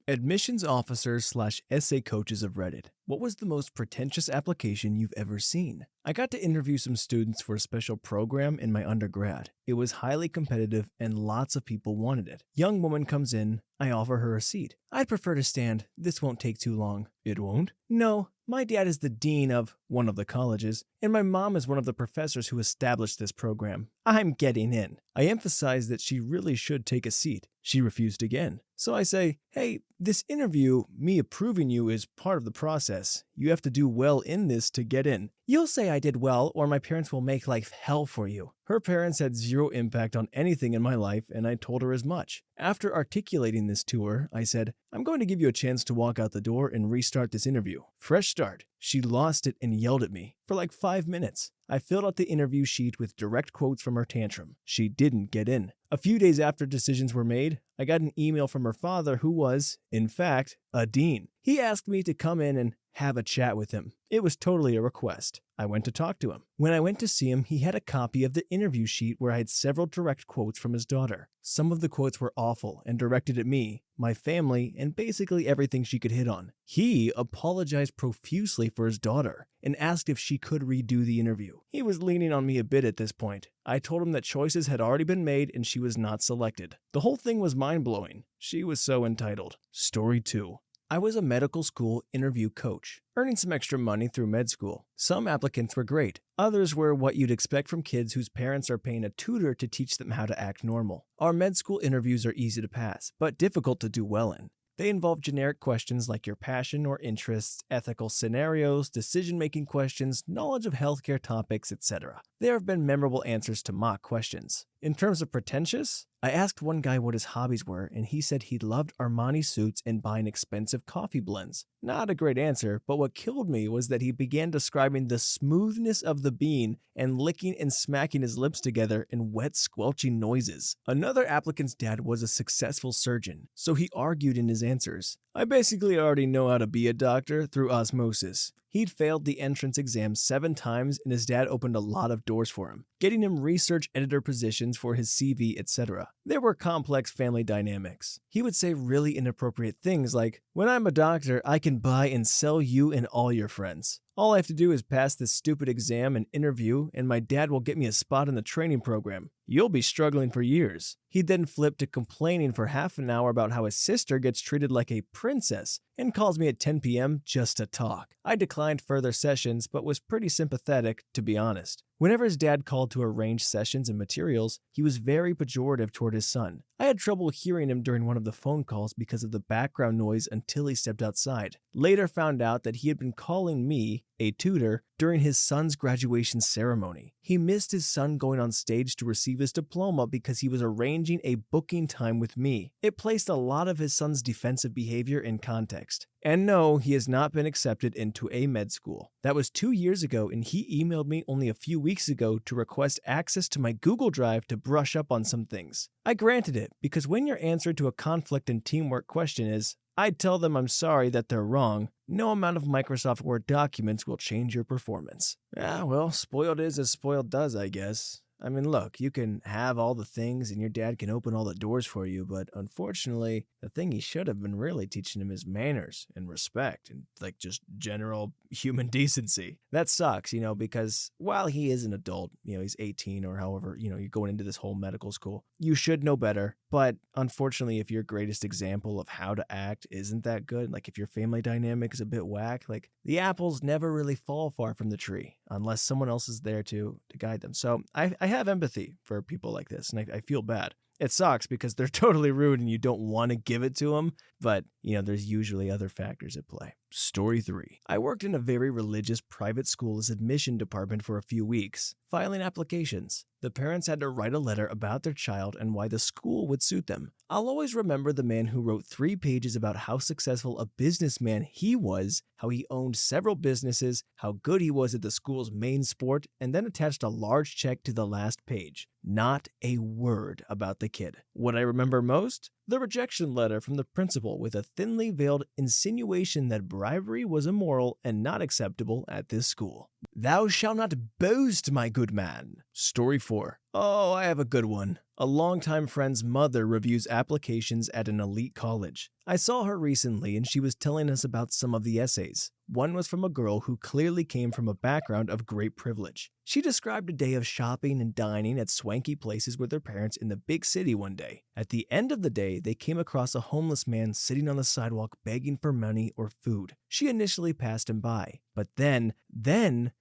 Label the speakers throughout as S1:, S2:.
S1: Admissions officers slash essay coaches of Reddit. What was the most pretentious application you've ever seen? I got to interview some students for a special program in my undergrad. It was highly competitive and lots of people wanted it. Young woman comes in, I offer her a seat. I'd prefer to stand, this won't take too long. It won't? No, my dad is the dean of one of the colleges, and my mom is one of the professors who established this program. I'm getting in. I emphasize that she really should take a seat. She refused again. So I say, hey, this interview, me approving you, is part of the process. You have to do well in this to get in. You'll say I did well, or my parents will make life hell for you. Her parents had zero impact on anything in my life, and I told her as much. After articulating this to her, I said, I'm going to give you a chance to walk out the door and restart this interview. Fresh start. She lost it and yelled at me for like 5 minutes. I filled out the interview sheet with direct quotes from her tantrum. She didn't get in. A few days after decisions were made, I got an email from her father who was, in fact, a dean. He asked me to come in and have a chat with him. It was totally a request. I went to talk to him. When I went to see him, he had a copy of the interview sheet where I had several direct quotes from his daughter. Some of the quotes were awful and directed at me, my family, and basically everything she could hit on. He apologized profusely for his daughter and asked if she could redo the interview. He was leaning on me a bit at this point. I told him that choices had already been made and she was not selected. The whole thing was mind-blowing. She was so entitled. Story 2. I was a medical school interview coach, earning some extra money through med school. Some applicants were great. Others were what you'd expect from kids whose parents are paying a tutor to teach them how to act normal. Our med school interviews are easy to pass, but difficult to do well in. They involve generic questions like your passion or interests, ethical scenarios, decision-making questions, knowledge of healthcare topics, etc. There have been memorable answers to mock questions. In terms of pretentious, I asked one guy what his hobbies were, and he said he loved Armani suits and buying expensive coffee blends. Not a great answer, but what killed me was that he began describing the smoothness of the bean and licking and smacking his lips together in wet, squelching noises. Another applicant's dad was a successful surgeon, so he argued in his answers. I basically already know how to be a doctor through osmosis. He'd failed the entrance exam 7 times, and his dad opened a lot of doors for him, getting him research editor positions for his CV, etc. There were complex family dynamics. He would say really inappropriate things like, when I'm a doctor, I can buy and sell you and all your friends. All I have to do is pass this stupid exam and interview, and my dad will get me a spot in the training program. You'll be struggling for years. He'd then flip to complaining for half an hour about how his sister gets treated like a princess and calls me at 10 p.m. just to talk. I declined further sessions, but was pretty sympathetic, to be honest. Whenever his dad called to arrange sessions and materials, he was very pejorative toward his son. I had trouble hearing him during one of the phone calls because of the background noise until he stepped outside. Later found out that he had been calling me, a tutor, during his son's graduation ceremony. He missed his son going on stage to receive his diploma because he was arranging a booking time with me. It placed a lot of his son's defensive behavior in context. And no, he has not been accepted into a med school. That was 2 years ago, and he emailed me only a few weeks ago to request access to my Google Drive to brush up on some things. I granted it because when your answer to a conflict and teamwork question is, I'd tell them I'm sorry that they're wrong, no amount of Microsoft Word documents will change your performance. Well, spoiled is as spoiled does, I guess. I mean, look, you can have all the things and your dad can open all the doors for you, but unfortunately, the thing he should have been really teaching him is manners and respect and like just general human decency. That sucks, because while he is an adult, he's 18 or however, you're going into this whole medical school, you should know better. But unfortunately, if your greatest example of how to act isn't that good, like if your family dynamic is a bit whack, like the apples never really fall far from the tree unless someone else is there to guide them. So I have empathy for people like this, and I feel bad. It sucks because they're totally rude and you don't want to give it to them, but, there's usually other factors at play. Story 3. I worked in a very religious private school's admission department for a few weeks, filing applications. The parents had to write a letter about their child and why the school would suit them. I'll always remember the man who wrote 3 pages about how successful a businessman he was, how he owned several businesses, how good he was at the school's main sport, and then attached a large check to the last page. Not a word about the kid. What I remember most? The rejection letter from the principal with a thinly veiled insinuation that bribery was immoral and not acceptable at this school. Thou shalt not boast, my good man. Story 4. Oh, I have a good one. A longtime friend's mother reviews applications at an elite college. I saw her recently and she was telling us about some of the essays. One was from a girl who clearly came from a background of great privilege. She described a day of shopping and dining at swanky places with her parents in the big city one day. At the end of the day, they came across a homeless man sitting on the sidewalk begging for money or food. She initially passed him by, but then,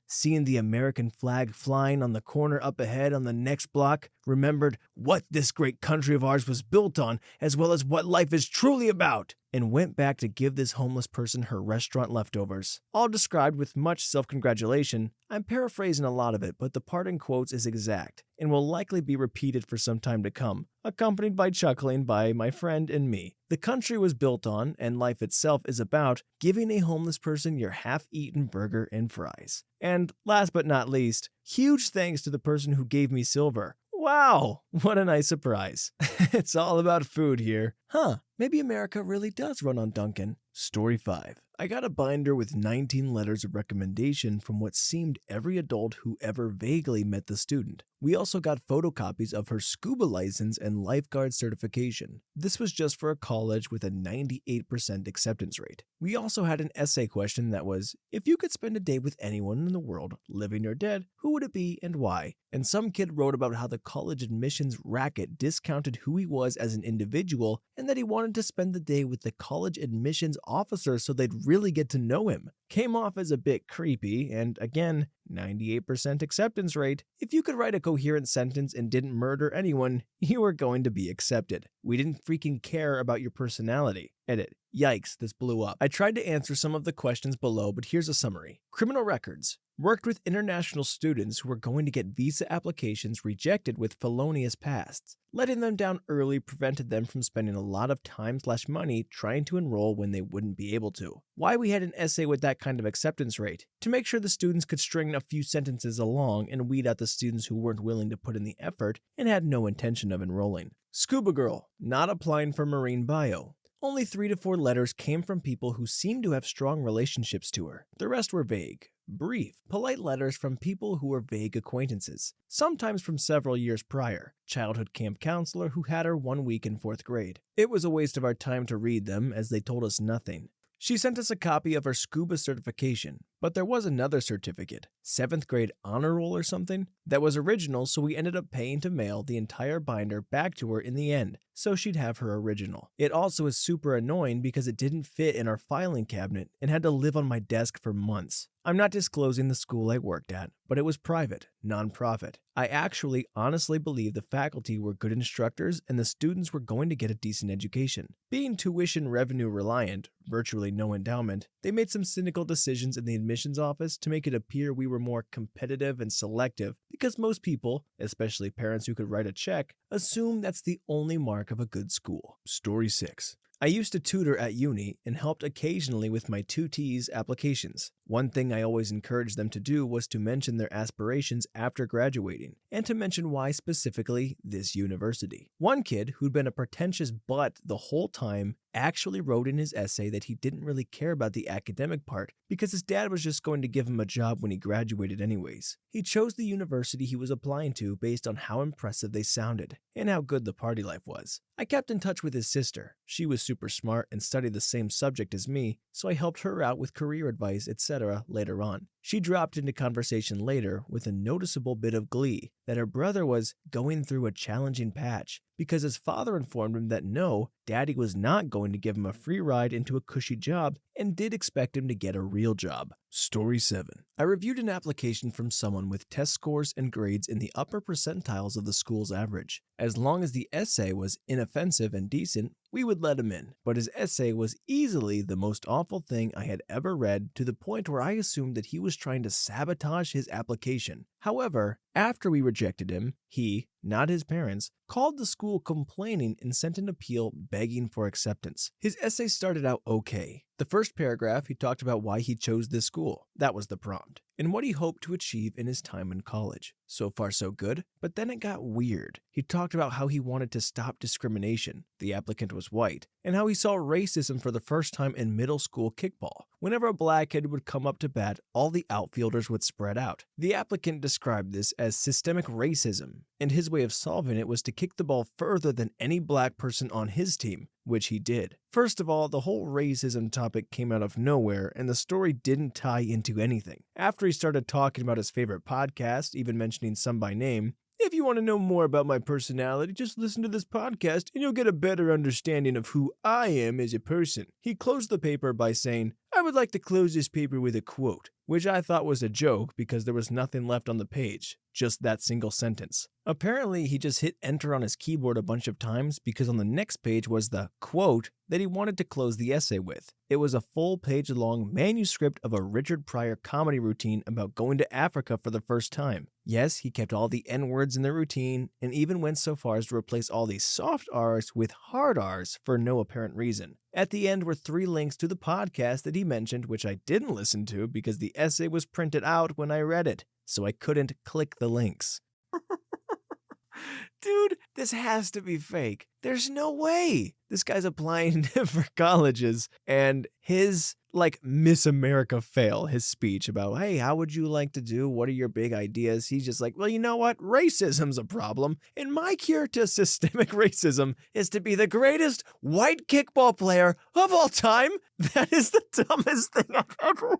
S1: seeing the American flag flying on the corner up ahead on the next block, remembered what this great country of ours was built on, as well as what life is truly about, and went back to give this homeless person her restaurant leftovers. All described with much self-congratulation. I'm paraphrasing a lot of it, but the part in quotes is exact, and will likely be repeated for some time to come, accompanied by chuckling by my friend and me. The country was built on, and life itself is about, giving a homeless person your half-eaten burger and fries. And last but not least, huge thanks to the person who gave me silver. Wow, what a nice surprise. It's all about food here. Maybe America really does run on Dunkin'. Story 5. I got a binder with 19 letters of recommendation from what seemed every adult who ever vaguely met the student. We also got photocopies of her scuba license and lifeguard certification. This was just for a college with a 98% acceptance rate. We also had an essay question that was, if you could spend a day with anyone in the world, living or dead, who would it be and why? And some kid wrote about how the college admissions racket discounted who he was as an individual and that he wanted to spend the day with the college admissions officer so they'd really get to know him. Came off as a bit creepy, and again, 98% acceptance rate. If you could write a coherent sentence and didn't murder anyone, you were going to be accepted. We didn't freaking care about your personality. Edit. Yikes, this blew up. I tried to answer some of the questions below, but here's a summary. Criminal records. Worked with international students who were going to get visa applications rejected with felonious pasts. Letting them down early prevented them from spending a lot of time/money trying to enroll when they wouldn't be able to. Why we had an essay with that kind of acceptance rate? To make sure the students could string a few sentences along and weed out the students who weren't willing to put in the effort and had no intention of enrolling. Scuba girl, not applying for marine bio. Only 3 to 4 letters came from people who seemed to have strong relationships to her. The rest were vague. Brief, polite letters from people who were vague acquaintances, sometimes from several years prior. Childhood camp counselor who had her 1 week in 4th grade. It was a waste of our time to read them as they told us nothing. She sent us a copy of her scuba certification, but there was another certificate, 7th grade honor roll or something, that was original, so we ended up paying to mail the entire binder back to her in the end, so she'd have her original. It also is super annoying because it didn't fit in our filing cabinet and had to live on my desk for months. I'm not disclosing the school I worked at, but it was private, non-profit. I actually honestly believe the faculty were good instructors and the students were going to get a decent education. Being tuition revenue reliant, virtually no endowment, they made some cynical decisions in the admissions office to make it appear we were more competitive and selective because most people, especially parents who could write a check, assume that's the only mark of a good school. Story 6. I used to tutor at uni and helped occasionally with my tutees' applications. One thing I always encouraged them to do was to mention their aspirations after graduating, and to mention why specifically this university. One kid, who'd been a pretentious butt the whole time, actually wrote in his essay that he didn't really care about the academic part because his dad was just going to give him a job when he graduated anyways. He chose the university he was applying to based on how impressive they sounded and how good the party life was. I kept in touch with his sister. She was super smart and studied the same subject as me, so I helped her out with career advice, etc. later on. She dropped into conversation later with a noticeable bit of glee that her brother was going through a challenging patch because his father informed him that no, daddy was not going to give him a free ride into a cushy job and did expect him to get a real job. Story 7. I reviewed an application from someone with test scores and grades in the upper percentiles of the school's average. As long as the essay was inoffensive and decent, we would let him in, but his essay was easily the most awful thing I had ever read, to the point where I assumed that he was trying to sabotage his application. However, after we rejected him, he, not his parents, called the school complaining and sent an appeal begging for acceptance. His essay started out okay. The first paragraph, he talked about why he chose this school. That was the prompt. And what he hoped to achieve in his time in college. So far so good, but then it got weird. He talked about how he wanted to stop discrimination, the applicant was white, and how he saw racism for the first time in middle school kickball. Whenever a black kid would come up to bat, all the outfielders would spread out. The applicant described this as systemic racism, and his way of solving it was to kick the ball further than any black person on his team, which he did. First of all, the whole racism topic came out of nowhere, and the story didn't tie into anything. After he started talking about his favorite podcast, even mentioning some by name, if you want to know more about my personality, just listen to this podcast and you'll get a better understanding of who I am as a person. He closed the paper by saying, I would like to close this paper with a quote, which I thought was a joke because there was nothing left on the page, just that single sentence. Apparently, he just hit enter on his keyboard a bunch of times because on the next page was the quote that he wanted to close the essay with. It was a full page-long manuscript of a Richard Pryor comedy routine about going to Africa for the first time. Yes, he kept all the N-words in the routine and even went so far as to replace all these soft R's with hard R's for no apparent reason. At the end were 3 links to the podcast that he mentioned, which I didn't listen to because the essay was printed out when I read it, so I couldn't click the links. Dude, this has to be fake. There's no way. This guy's applying for colleges, and his, Miss America fail, his speech about, hey, how would you like to do? What are your big ideas? He's just like, well, you know what? Racism's a problem, and my cure to systemic racism is to be the greatest white kickball player of all time. That is the dumbest thing I've ever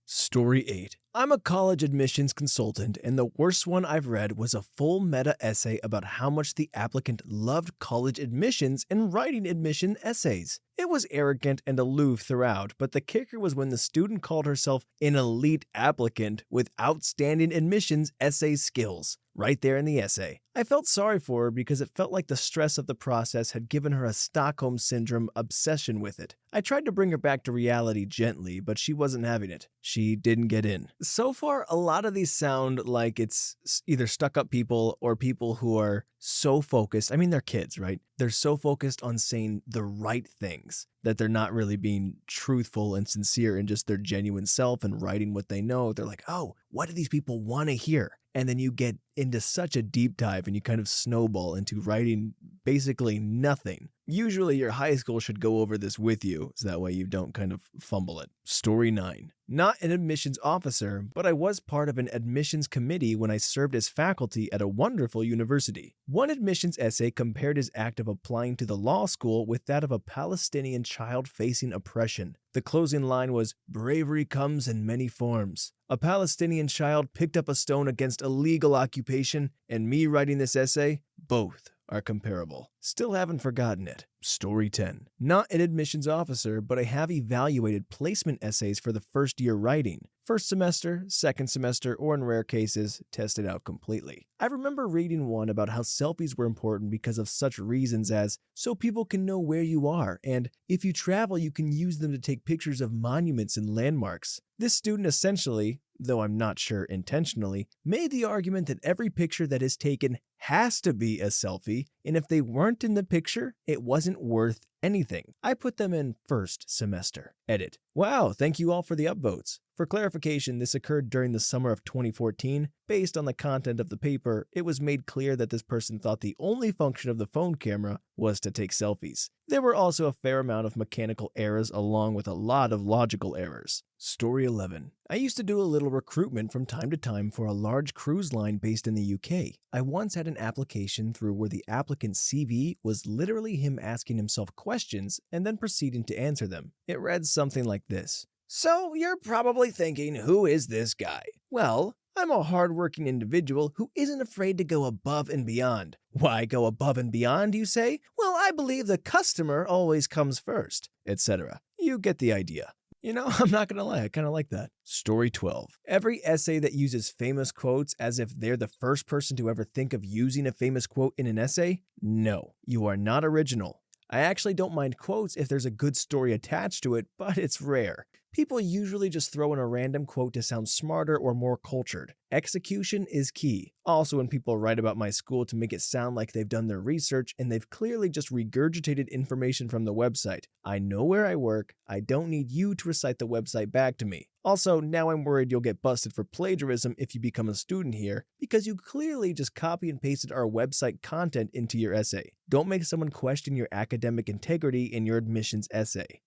S1: Story 8. I'm a college admissions consultant, and the worst one I've read was a full meta essay about how much the applicant loved college admissions and writing admission essays. It was arrogant and aloof throughout, but the kicker was when the student called herself an elite applicant with outstanding admissions essay skills. Right there in the essay. I felt sorry for her because it felt like the stress of the process had given her a Stockholm Syndrome obsession with it. I tried to bring her back to reality gently, but she wasn't having it. She didn't get in. So far, a lot of these sound like it's either stuck-up people or people who are so focused. I mean, they're kids, right? They're so focused on saying the right things that they're not really being truthful and sincere in just their genuine self and writing what they know. They're like, oh, what do these people want to hear? And then you get into such a deep dive and you kind of snowball into writing basically nothing. Usually your high school should go over this with you, so that way you don't kind of fumble it. Story 9. Not an admissions officer, but I was part of an admissions committee when I served as faculty at a wonderful university. One admissions essay compared his act of applying to the law school with that of a Palestinian child facing oppression. The closing line was, bravery comes in many forms. A Palestinian child picked up a stone against a legal occupation, and me writing this essay, both are comparable. Still haven't forgotten it. Story 10. Not an admissions officer, but I have evaluated placement essays for the first year writing. First semester, second semester, or in rare cases, tested out completely. I remember reading one about how selfies were important because of such reasons as, so people can know where you are, and if you travel, you can use them to take pictures of monuments and landmarks. This student essentially, though I'm not sure intentionally, made the argument that every picture that is taken has to be a selfie, and if they weren't in the picture, it wasn't worth anything. I put them in first semester. Edit. Wow, thank you all for the upvotes. For clarification, this occurred during the summer of 2014. Based on the content of the paper, it was made clear that this person thought the only function of the phone camera was to take selfies. There were also a fair amount of mechanical errors along with a lot of logical errors. Story 11. I used to do a little recruitment from time to time for a large cruise line based in the UK. I once had an application through where the applicant's CV was literally him asking himself questions and then proceeding to answer them. It read something like this. So you're probably thinking, who is this guy? Well, I'm a hardworking individual who isn't afraid to go above and beyond. Why go above and beyond, you say? Well, I believe the customer always comes first, etc. You get the idea. You know, I'm not gonna lie, I kind of like that. Story 12. Every essay that uses famous quotes as if they're the first person to ever think of using a famous quote in an essay? No, you are not original. I actually don't mind quotes if there's a good story attached to it, but it's rare. People usually just throw in a random quote to sound smarter or more cultured. Execution is key. Also, when people write about my school to make it sound like they've done their research and they've clearly just regurgitated information from the website. I know where I work. I don't need you to recite the website back to me. Also, now I'm worried you'll get busted for plagiarism if you become a student here, because you clearly just copy and pasted our website content into your essay. Don't make someone question your academic integrity in your admissions essay.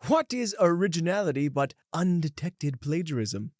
S1: What is originality but undetected plagiarism?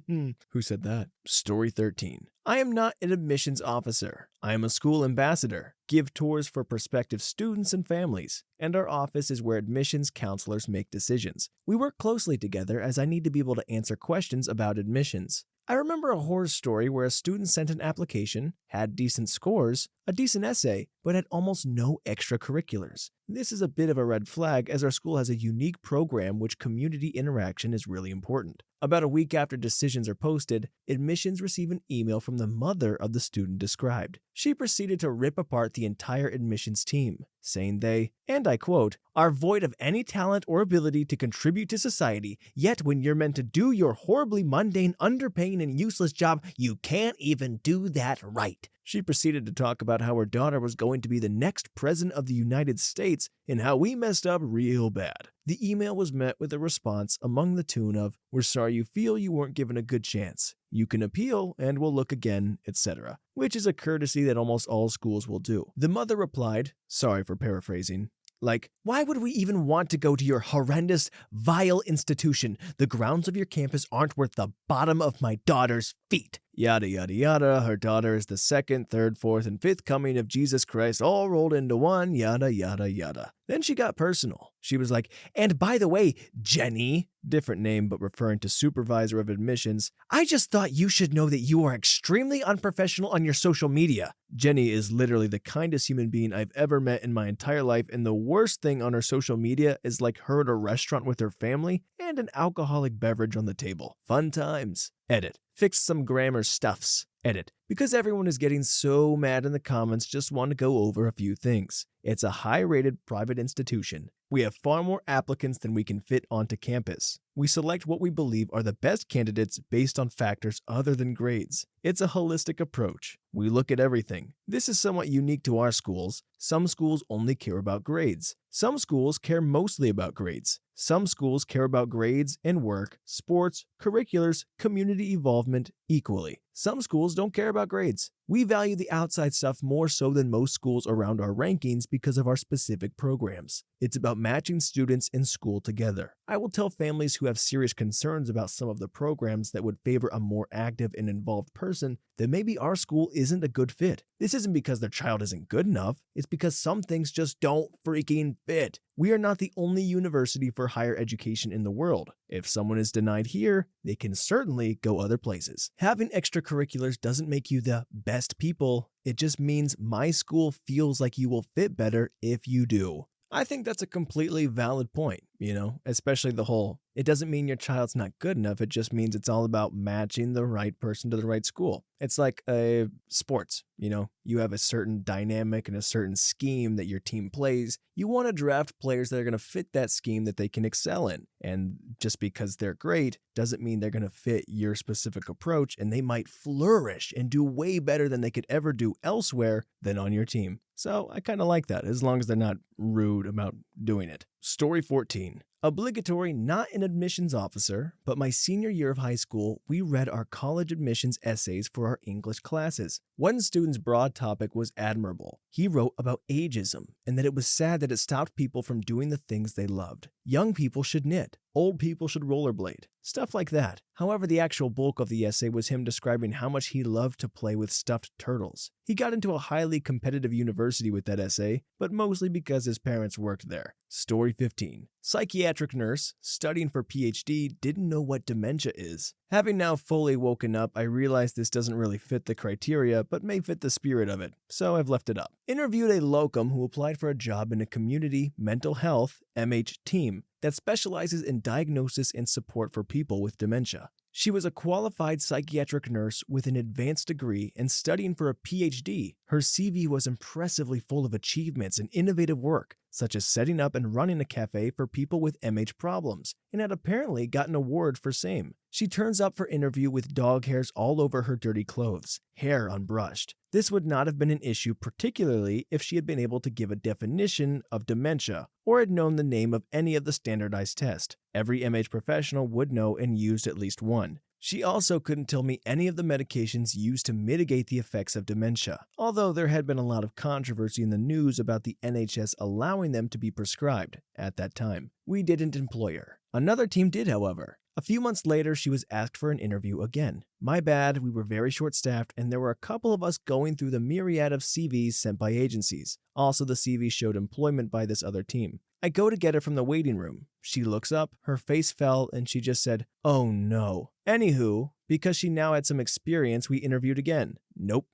S1: Who said that? Story 13. I am not an admissions officer. I am a school ambassador. Give tours for prospective students and families, and our office is where admissions counselors make decisions. We work closely together as I need to be able to answer questions about admissions. I remember a horror story where a student sent an application, had decent scores, a decent essay, but had almost no extracurriculars. This is a bit of a red flag as our school has a unique program which community interaction is really important. About a week after decisions are posted, admissions receive an email from the mother of the student described. She proceeded to rip apart the entire admissions team, saying they, and I quote, are void of any talent or ability to contribute to society, yet when you're meant to do your horribly mundane, underpaying, and useless job, you can't even do that right. She proceeded to talk about how her daughter was going to be the next president of the United States and how we messed up real bad. The email was met with a response among the tune of, we're sorry you feel you weren't given a good chance. You can appeal and we'll look again, etc., which is a courtesy that almost all schools will do. The mother replied, sorry for paraphrasing, like, why would we even want to go to your horrendous, vile institution? The grounds of your campus aren't worth the bottom of my daughter's feet. Yada, yada, yada. Her daughter is the second, third, fourth, and fifth coming of Jesus Christ all rolled into one. Yada, yada, yada. Then she got personal. She was like, and by the way, Jenny, different name but referring to supervisor of admissions, I just thought you should know that you are extremely unprofessional on your social media. Jenny is literally the kindest human being I've ever met in my entire life, and the worst thing on her social media is like her at a restaurant with her family and an alcoholic beverage on the table. Fun times. Edit. Fix some grammar stuffs. Edit. Because everyone is getting so mad in the comments, just want to go over a few things. It's a high-rated private institution. We have far more applicants than we can fit onto campus. We select what we believe are the best candidates based on factors other than grades. It's a holistic approach. We look at everything. This is somewhat unique to our schools. Some schools only care about grades. Some schools care mostly about grades. Some schools care about grades and work, sports, curriculars, community involvement equally. Some schools don't care about grades. We value the outside stuff more so than most schools around our rankings because of our specific programs. It's about matching students in school together. I will tell families who have serious concerns about some of the programs that would favor a more active and involved person that maybe our school isn't a good fit. This isn't because their child isn't good enough, it's because some things just don't freaking fit. We are not the only university for higher education in the world. If someone is denied here, they can certainly go other places. Having extracurriculars doesn't make you the best people. It just means my school feels like you will fit better if you do. I think that's a completely valid point, especially the whole, it doesn't mean your child's not good enough, it just means it's all about matching the right person to the right school. It's like sports, you have a certain dynamic and a certain scheme that your team plays. You want to draft players that are going to fit that scheme that they can excel in. And just because they're great doesn't mean they're going to fit your specific approach, and they might flourish and do way better than they could ever do elsewhere than on your team. So I kind of like that, as long as they're not rude about doing it. Story 14. Obligatory, not an admissions officer, but my senior year of high school, we read our college admissions essays for our English classes. One student's broad topic was admirable. He wrote about ageism and that it was sad that it stopped people from doing the things they loved. Young people should knit. Old people should rollerblade. Stuff like that. However, the actual bulk of the essay was him describing how much he loved to play with stuffed turtles. He got into a highly competitive university with that essay, but mostly because his parents worked there. Story 15. Psychiatric nurse, studying for PhD, didn't know what dementia is. Having now fully woken up, I realized this doesn't really fit the criteria, but may fit the spirit of it, so I've left it up. Interviewed a locum who applied for a job in a community mental health MH team that specializes in diagnosis and support for people with dementia. She was a qualified psychiatric nurse with an advanced degree and studying for a PhD. Her CV was impressively full of achievements and innovative work, such as setting up and running a cafe for people with MH problems, and had apparently gotten an award for same. She turns up for interview with dog hairs all over her dirty clothes, hair unbrushed. This would not have been an issue, particularly if she had been able to give a definition of dementia or had known the name of any of the standardized tests. Every MH professional would know and used at least one. She also couldn't tell me any of the medications used to mitigate the effects of dementia, although there had been a lot of controversy in the news about the NHS allowing them to be prescribed at that time. We didn't employ her. Another team did, however. A few months later, she was asked for an interview again. My bad, we were very short-staffed, and there were a couple of us going through the myriad of CVs sent by agencies. Also, the CV showed employment by this other team. I go to get her from the waiting room. She looks up, her face fell, and she just said, "Oh no." Anywho, because she now had some experience, we interviewed again. Nope.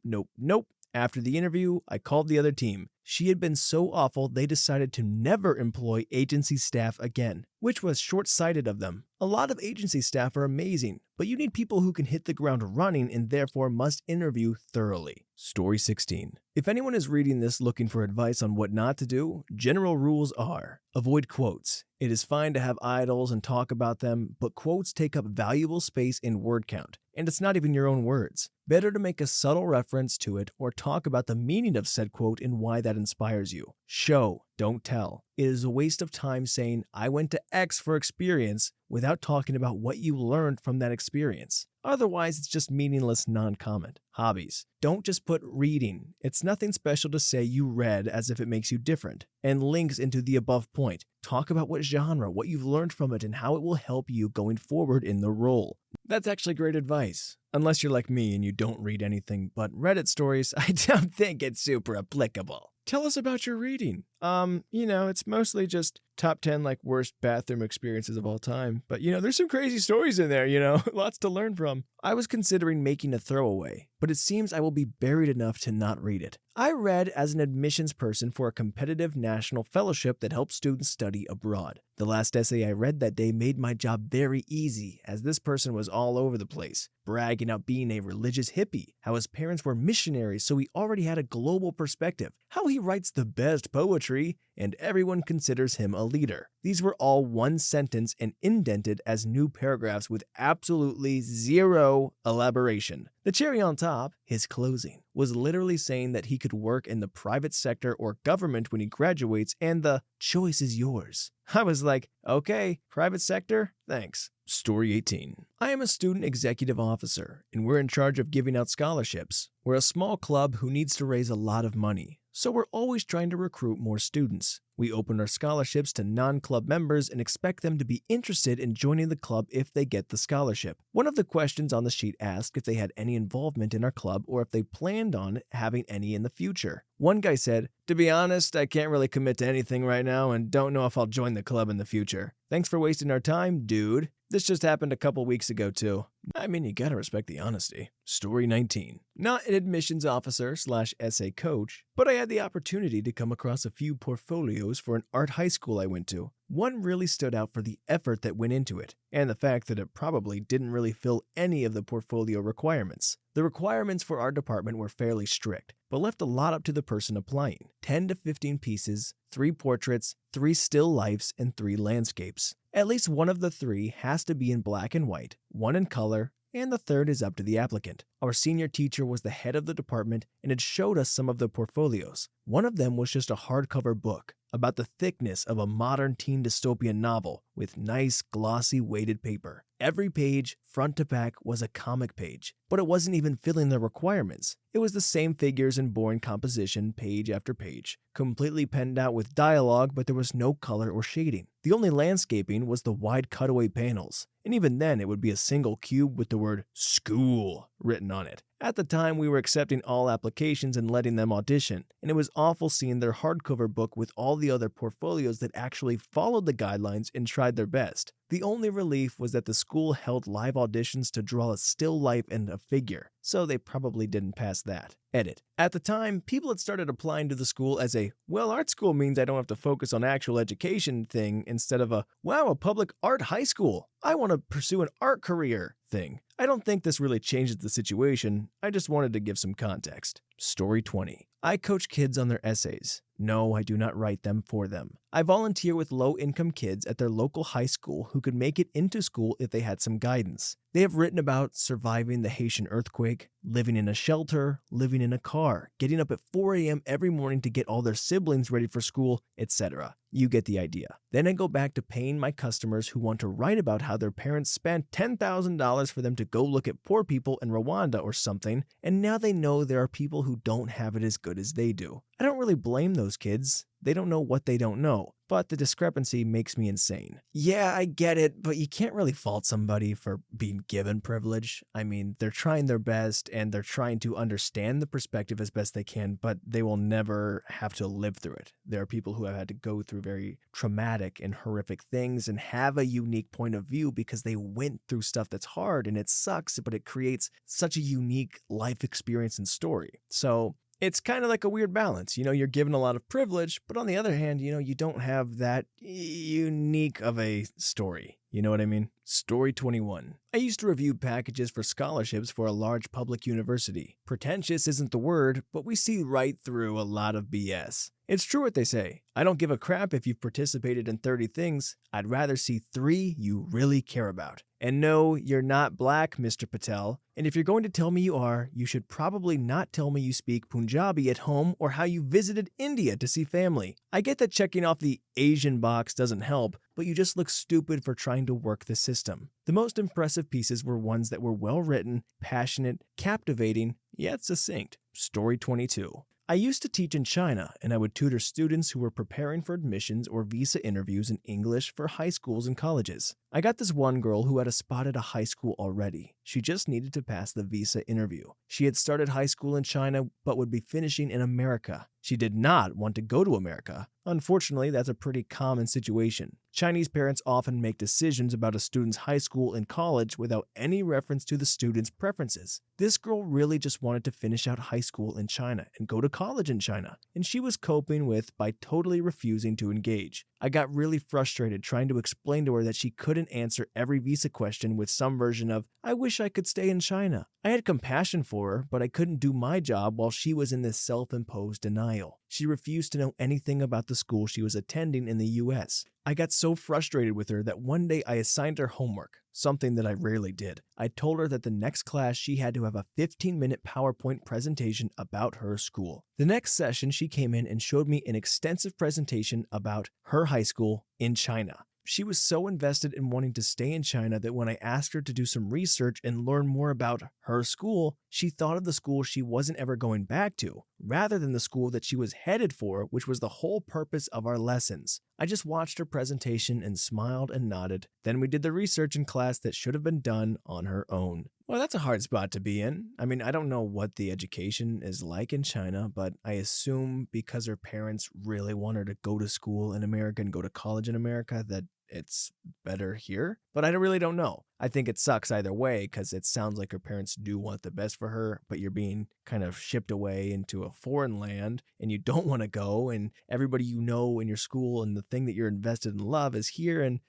S1: After the interview, I called the other team. She had been so awful, they decided to never employ agency staff again, which was short-sighted of them. A lot of agency staff are amazing, but you need people who can hit the ground running and therefore must interview thoroughly. Story 16. If anyone is reading this looking for advice on what not to do, general rules are: avoid quotes. It is fine to have idols and talk about them, but quotes take up valuable space in word count, and it's not even your own words. Better to make a subtle reference to it or talk about the meaning of said quote and why that inspires you. Show, don't tell. It is a waste of time saying, "I went to X for experience," without talking about what you learned from that experience. Otherwise, it's just meaningless non-comment. Hobbies. Don't just put reading. It's nothing special to say you read as if it makes you different. And links into the above point. Talk about what genre, what you've learned from it, and how it will help you going forward in the role. That's actually great advice. Unless you're like me and you don't read anything but Reddit stories, I don't think it's super applicable. Tell us about your reading. It's mostly just top 10 worst bathroom experiences of all time. But there's some crazy stories in there, lots to learn from. I was considering making a throwaway, but it seems I will be buried enough to not read it. I read as an admissions person for a competitive national fellowship that helps students study abroad. The last essay I read that day made my job very easy, as this person was all over the place, bragging about being a religious hippie, how his parents were missionaries so he already had a global perspective, how he writes the best poetry, and everyone considers him a leader. These were all one sentence and indented as new paragraphs with absolutely zero elaboration. The cherry on top, his closing, was literally saying that he could work in the private sector or government when he graduates and the choice is yours. I was like, okay, private sector? Thanks. Story 18. I am a student executive officer, and we're in charge of giving out scholarships. We're a small club who needs to raise a lot of money, so we're always trying to recruit more students. We open our scholarships to non-club members and expect them to be interested in joining the club if they get the scholarship. One of the questions on the sheet asked if they had any involvement in our club or if they planned on having any in the future. One guy said, "To be honest, I can't really commit to anything right now and don't know if I'll join the club in the future. Thanks for wasting our time, dude." This just happened a couple weeks ago too. I mean, you gotta respect the honesty. Story 19. Not an admissions officer / essay coach, but I had the opportunity to come across a few portfolios for an art high school I went to. One really stood out for the effort that went into it, and the fact that it probably didn't really fill any of the portfolio requirements. The requirements for our department were fairly strict, but left a lot up to the person applying. 10 to 15 pieces, 3 portraits, 3 still lifes, and 3 landscapes. At least one of the 3 has to be in black and white, 1 in color, and the third is up to the applicant. Our senior teacher was the head of the department and had showed us some of the portfolios. One of them was just a hardcover book about the thickness of a modern teen dystopian novel with nice, glossy, weighted paper. Every page, front to back, was a comic page, but it wasn't even filling the requirements. It was the same figures and boring composition page after page, completely penned out with dialogue, but there was no color or shading. The only landscaping was the wide cutaway panels, and even then it would be a single cube with the word "school" written on it. At the time, we were accepting all applications and letting them audition, and it was awful seeing their hardcover book with all the other portfolios that actually followed the guidelines and tried their best. The only relief was that the school held live auditions to draw a still life and a figure, so they probably didn't pass that. Edit. At the time, people had started applying to the school as a, well, art school means I don't have to focus on actual education thing instead of a, wow, a public art high school. I want to pursue an art career thing. I don't think this really changes the situation. I just wanted to give some context. Story 20. I coach kids on their essays. No, I do not write them for them. I volunteer with low-income kids at their local high school who could make it into school if they had some guidance. They have written about surviving the Haitian earthquake, living in a shelter, living in a car, getting up at 4 a.m. every morning to get all their siblings ready for school, etc. You get the idea. Then I go back to paying my customers who want to write about how their parents spent $10,000 for them to go look at poor people in Rwanda or something, and now they know there are people who don't have it as good as they do. I don't really blame those kids. They don't know what they don't know, but the discrepancy makes me insane. Yeah, I get it, but you can't really fault somebody for being given privilege. I mean, they're trying their best and they're trying to understand the perspective as best they can, but they will never have to live through it. There are people who have had to go through very traumatic and horrific things and have a unique point of view because they went through stuff that's hard and it sucks, but it creates such a unique life experience and story. So it's kind of like a weird balance. You're given a lot of privilege, but on the other hand, you don't have that unique of a story. You know what I mean? Story 21. I used to review packages for scholarships for a large public university. Pretentious isn't the word, but we see right through a lot of BS. It's true what they say. I don't give a crap if you've participated in 30 things. I'd rather see 3 you really care about. And no, you're not black, Mr. Patel. And if you're going to tell me you are, you should probably not tell me you speak Punjabi at home or how you visited India to see family. I get that checking off the Asian box doesn't help, but you just look stupid for trying to work the system. The most impressive pieces were ones that were well written, passionate, captivating, yet succinct. Story 22. I used to teach in China, and I would tutor students who were preparing for admissions or visa interviews in English for high schools and colleges. I got this one girl who had a spot at a high school already. She just needed to pass the visa interview. She had started high school in China, but would be finishing in America. She did not want to go to America. Unfortunately, that's a pretty common situation. Chinese parents often make decisions about a student's high school and college without any reference to the student's preferences. This girl really just wanted to finish out high school in China and go to college in China, and she was coping with by totally refusing to engage. I got really frustrated trying to explain to her that she couldn't answer every visa question with some version of, I wish I could stay in China. I had compassion for her, but I couldn't do my job while she was in this self-imposed denial. She refused to know anything about the school she was attending in the US. I got so frustrated with her that one day I assigned her homework, something that I rarely did. I told her that the next class she had to have a 15-minute PowerPoint presentation about her school. The next session she came in and showed me an extensive presentation about her high school in China. She was so invested in wanting to stay in China that when I asked her to do some research and learn more about her school, she thought of the school she wasn't ever going back to, rather than the school that she was headed for, which was the whole purpose of our lessons. I just watched her presentation and smiled and nodded. Then we did the research in class that should have been done on her own. Well, that's a hard spot to be in. I mean, I don't know what the education is like in China, but I assume because her parents really want her to go to school in America and go to college in America that it's better here, but I really don't know. I think it sucks either way because it sounds like her parents do want the best for her, but you're being kind of shipped away into a foreign land and you don't want to go, and everybody you know in your school and the thing that you're invested in love is here, and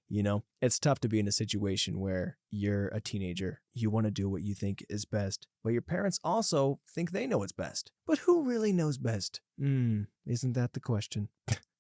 S1: it's tough to be in a situation where you're a teenager, you want to do what you think is best, but your parents also think they know what's best. But who really knows best? Isn't that the question?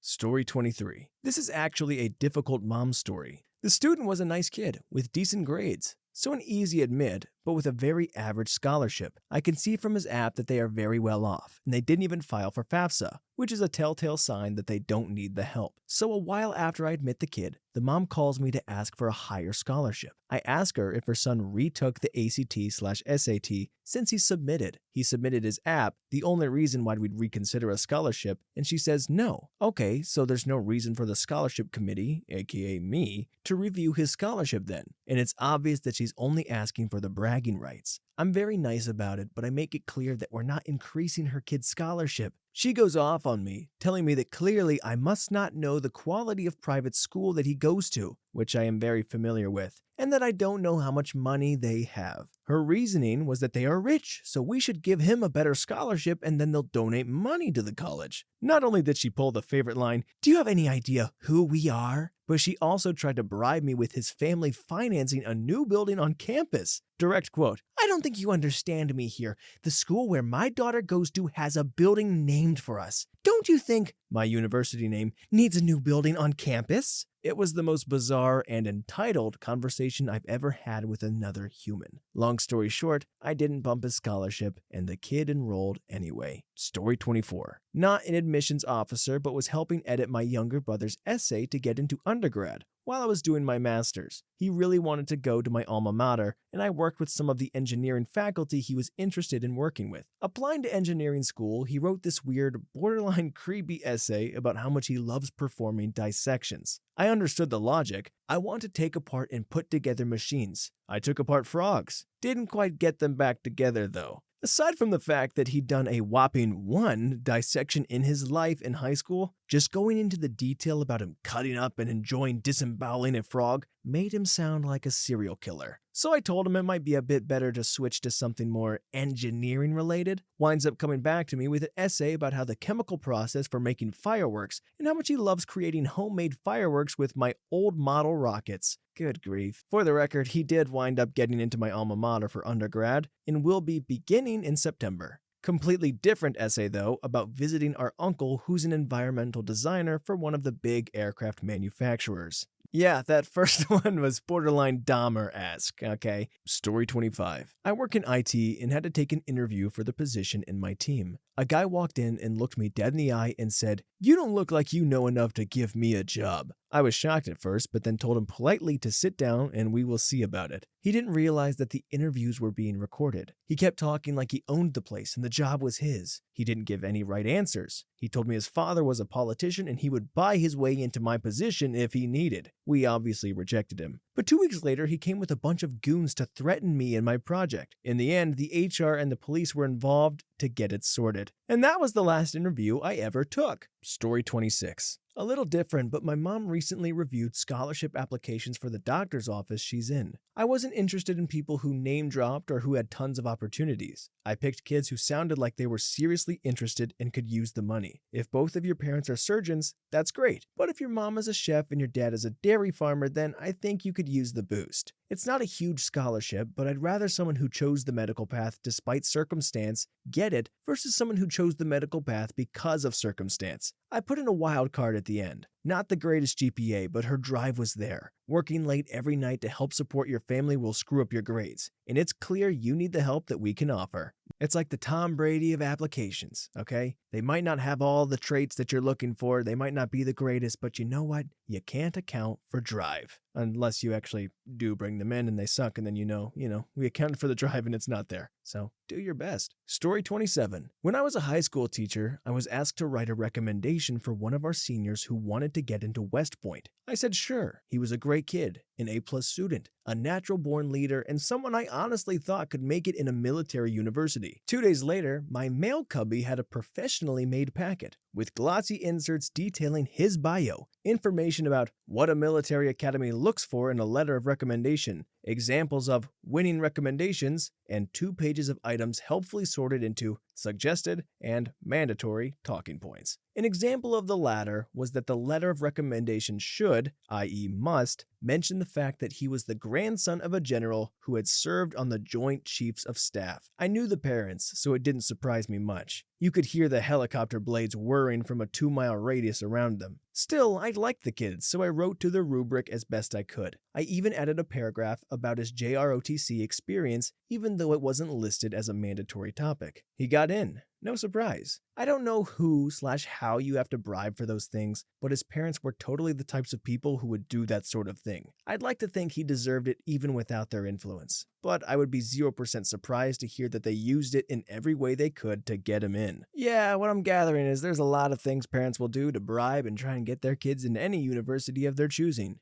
S1: Story 23. This is actually a difficult mom story. The student was a nice kid with decent grades, so an easy admit, but with a very average scholarship. I can see from his app that they are very well off, and they didn't even file for FAFSA, which is a telltale sign that they don't need the help. So a while after I admit the kid, the mom calls me to ask for a higher scholarship. I ask her if her son retook the ACT/SAT since he submitted. He submitted his app, the only reason why we'd reconsider a scholarship, and she says no. Okay, so there's no reason for the scholarship committee, aka me, to review his scholarship then. And it's obvious that she's only asking for the bragging rights. I'm very nice about it, but I make it clear that we're not increasing her kid's scholarship. She goes off on me, telling me that clearly I must not know the quality of private school that he goes to, which I am very familiar with, and that I don't know how much money they have. Her reasoning was that they are rich, so we should give him a better scholarship and then they'll donate money to the college. Not only did she pull the favorite line, "Do you have any idea who we are?" but she also tried to bribe me with his family financing a new building on campus. Direct quote, "I don't think you understand me here. The school where my daughter goes to has a building named for us. Don't you think my university name needs a new building on campus?" It was the most bizarre and entitled conversation I've ever had with another human. Long story short, I didn't bump his scholarship, and the kid enrolled anyway. Story 24. Not an admissions officer, but was helping edit my younger brother's essay to get into undergrad while I was doing my master's. He really wanted to go to my alma mater, and I worked with some of the engineering faculty he was interested in working with. Applying to engineering school, he wrote this weird, borderline creepy essay about how much he loves performing dissections. I understood the logic. I want to take apart and put together machines. I took apart frogs. Didn't quite get them back together, though. Aside from the fact that he'd done a whopping 1 dissection in his life in high school, just going into the detail about him cutting up and enjoying disemboweling a frog made him sound like a serial killer. So I told him it might be a bit better to switch to something more engineering related. Winds up coming back to me with an essay about how the chemical process for making fireworks and how much he loves creating homemade fireworks with my old model rockets. Good grief. For the record, he did wind up getting into my alma mater for undergrad and will be beginning in September. Completely different essay, though, about visiting our uncle who's an environmental designer for one of the big aircraft manufacturers. Yeah, that first one was borderline Dahmer-esque, okay? Story 25. I work in IT and had to take an interview for the position in my team. A guy walked in and looked me dead in the eye and said, "You don't look like you know enough to give me a job." I was shocked at first, but then told him politely to sit down and we will see about it. He didn't realize that the interviews were being recorded. He kept talking like he owned the place and the job was his. He didn't give any right answers. He told me his father was a politician and he would buy his way into my position if he needed. We obviously rejected him. But 2 weeks later, he came with a bunch of goons to threaten me and my project. In the end, the HR and the police were involved to get it sorted. And that was the last interview I ever took. Story 26. A little different, but my mom recently reviewed scholarship applications for the doctor's office she's in. I wasn't interested in people who name-dropped or who had tons of opportunities. I picked kids who sounded like they were seriously interested and could use the money. If both of your parents are surgeons, that's great. But if your mom is a chef and your dad is a dairy farmer, then I think you could use the boost. It's not a huge scholarship, but I'd rather someone who chose the medical path despite circumstance get it versus someone who chose the medical path because of circumstance. I put in a wild card at the end. Not the greatest GPA, but her drive was there. Working late every night to help support your family will screw up your grades, and it's clear you need the help that we can offer. It's like the Tom Brady of applications, okay? They might not have all the traits that you're looking for, they might not be the greatest, but you know what? You can't account for drive. Unless you actually do bring them in and they suck, and then you know, we accounted for the drive and it's not there. So do your best. Story 27. When I was a high school teacher, I was asked to write a recommendation for one of our seniors who wanted to get into West Point. I said sure. He was a great kid, an A+ student, a natural-born leader, and someone I honestly thought could make it in a military university. 2 days later, my mail cubby had a professionally made packet with glossy inserts detailing his bio, information about what a military academy looks for in a letter of recommendation, examples of winning recommendations, and 2 pages of items helpfully sorted into suggested and mandatory talking points. An example of the latter was that the letter of recommendation should, i.e. must, mention the fact that he was the grandson of a general who had served on the Joint Chiefs of Staff. I knew the parents, so it didn't surprise me much. You could hear the helicopter blades whirring from a 2-mile radius around them. Still, I liked the kids, so I wrote to the rubric as best I could. I even added a paragraph about his JROTC experience, even though it wasn't listed as a mandatory topic. He got in. No surprise. I don't know who/how you have to bribe for those things, but his parents were totally the types of people who would do that sort of thing. I'd like to think he deserved it even without their influence, but I would be 0% surprised to hear that they used it in every way they could to get him in. Yeah, what I'm gathering is there's a lot of things parents will do to bribe and try and get their kids into any university of their choosing.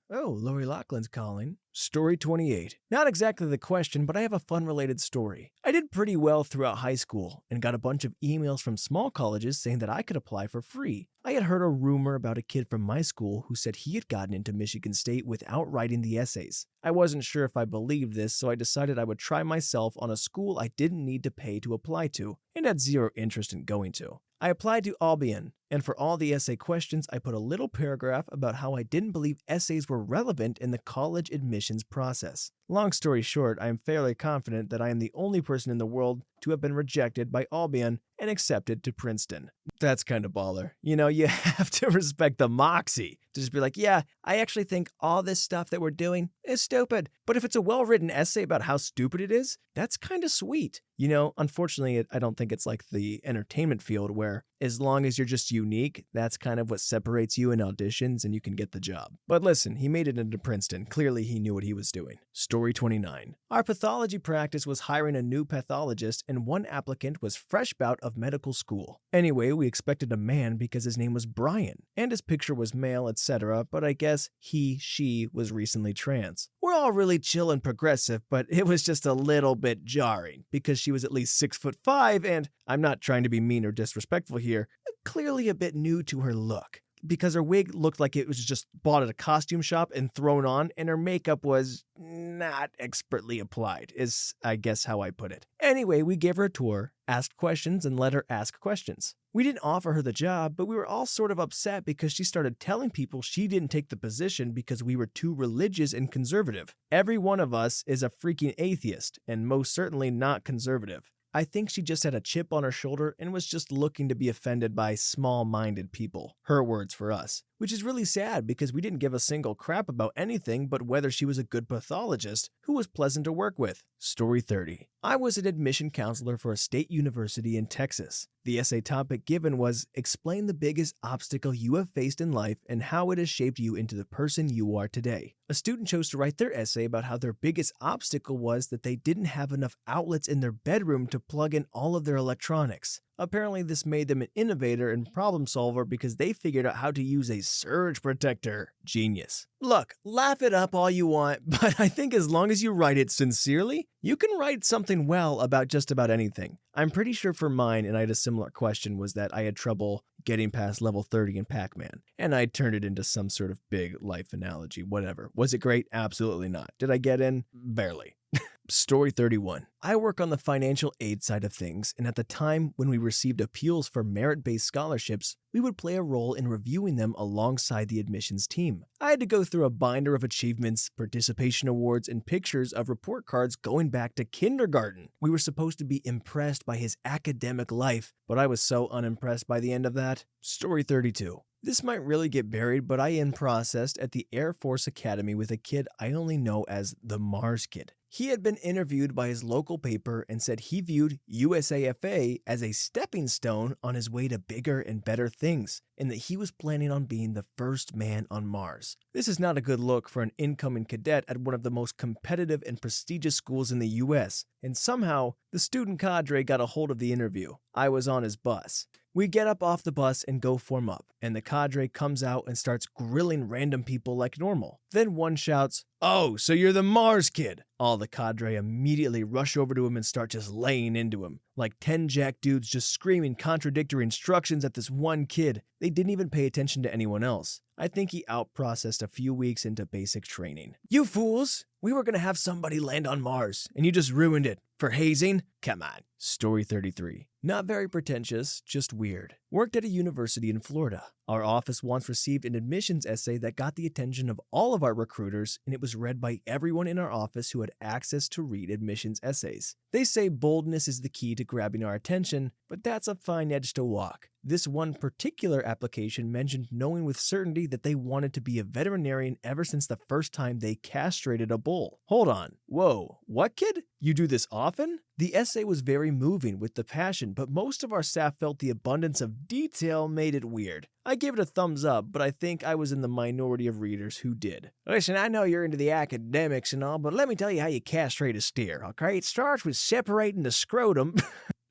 S1: Oh, Lori Loughlin's calling. Story 28. Not exactly the question, but I have a fun-related story. I did pretty well throughout high school and got a bunch of emails from small colleges saying that I could apply for free. I had heard a rumor about a kid from my school who said he had gotten into Michigan State without writing the essays. I wasn't sure if I believed this, so I decided I would try myself on a school I didn't need to pay to apply to and had zero interest in going to. I applied to Albion, and for all the essay questions, I put a little paragraph about how I didn't believe essays were relevant in the college admissions process. Long story short, I am fairly confident that I am the only person in the world to have been rejected by Albion and accepted to Princeton. That's kind of baller. You have to respect the moxie to just be like, yeah, I actually think all this stuff that we're doing is stupid. But if it's a well-written essay about how stupid it is, that's kind of sweet. Unfortunately, I don't think it's like the entertainment field where as long as you're just unique, that's kind of what separates you in auditions and you can get the job. But listen, he made it into Princeton. Clearly, he knew what he was doing. Story 29. Our pathology practice was hiring a new pathologist and one applicant was fresh out of medical school. Anyway, we expected a man because his name was Brian and his picture was male, etc., but I guess she was recently trans. We're all really chill and progressive, but it was just a little bit jarring because she was at least 6'5" and I'm not trying to be mean or disrespectful here, clearly a bit new to her look. Because her wig looked like it was just bought at a costume shop and thrown on, and her makeup was not expertly applied, is I guess how I put it. Anyway, we gave her a tour, asked questions, and let her ask questions. We didn't offer her the job, but we were all sort of upset because she started telling people she didn't take the position because we were too religious and conservative. Every one of us is a freaking atheist, and most certainly not conservative. I think she just had a chip on her shoulder and was just looking to be offended by small-minded people. Her words for us. Which is really sad because we didn't give a single crap about anything but whether she was a good pathologist who was pleasant to work with. Story 30. I was an admission counselor for a state university in Texas. The essay topic given was explain the biggest obstacle you have faced in life and how it has shaped you into the person you are today. A student chose to write their essay about how their biggest obstacle was that they didn't have enough outlets in their bedroom to plug in all of their electronics. Apparently, this made them an innovator and problem solver because they figured out how to use a surge protector. Genius. Look, laugh it up all you want, but I think as long as you write it sincerely, you can write something well about just about anything. I'm pretty sure for mine, and I had a similar question, was that I had trouble getting past level 30 in Pac-Man, and I turned it into some sort of big life analogy, whatever. Was it great? Absolutely not. Did I get in? Barely. Story 31. I work on the financial aid side of things, and at the time when we received appeals for merit-based scholarships, we would play a role in reviewing them alongside the admissions team. I had to go through a binder of achievements, participation awards, and pictures of report cards going back to kindergarten. We were supposed to be impressed by his academic life, but I was so unimpressed by the end of that. Story 32. This might really get buried, but I in-processed at the Air Force Academy with a kid I only know as the Mars Kid. He had been interviewed by his local paper and said he viewed USAFA as a stepping stone on his way to bigger and better things, and that he was planning on being the first man on Mars. This is not a good look for an incoming cadet at one of the most competitive and prestigious schools in the US, and somehow the student cadre got a hold of the interview. I was on his bus. We get up off the bus and go form up, and the cadre comes out and starts grilling random people like normal. Then one shouts, "Oh, so you're the Mars Kid!" All the cadre immediately rush over to him and start just laying into him. Like 10 jack dudes just screaming contradictory instructions at this one kid. They didn't even pay attention to anyone else. I think he outprocessed a few weeks into basic training. You fools! We were gonna have somebody land on Mars, and you just ruined it. For hazing? Come on. Story 33. Not very pretentious, just weird. Worked at a university in Florida. Our office once received an admissions essay that got the attention of all of our recruiters, and it was read by everyone in our office who had access to read admissions essays. They say boldness is the key to grabbing our attention, but that's a fine edge to walk. This one particular application mentioned knowing with certainty that they wanted to be a veterinarian ever since the first time they castrated a bull. Hold on. Whoa. What, kid? You do this often? The essay was very moving with the passion, but most of our staff felt the abundance of detail made it weird. I gave it a thumbs up, but I think I was in the minority of readers who did. Listen, I know you're into the academics and all, but let me tell you how you castrate a steer, okay? It starts with separating the scrotum.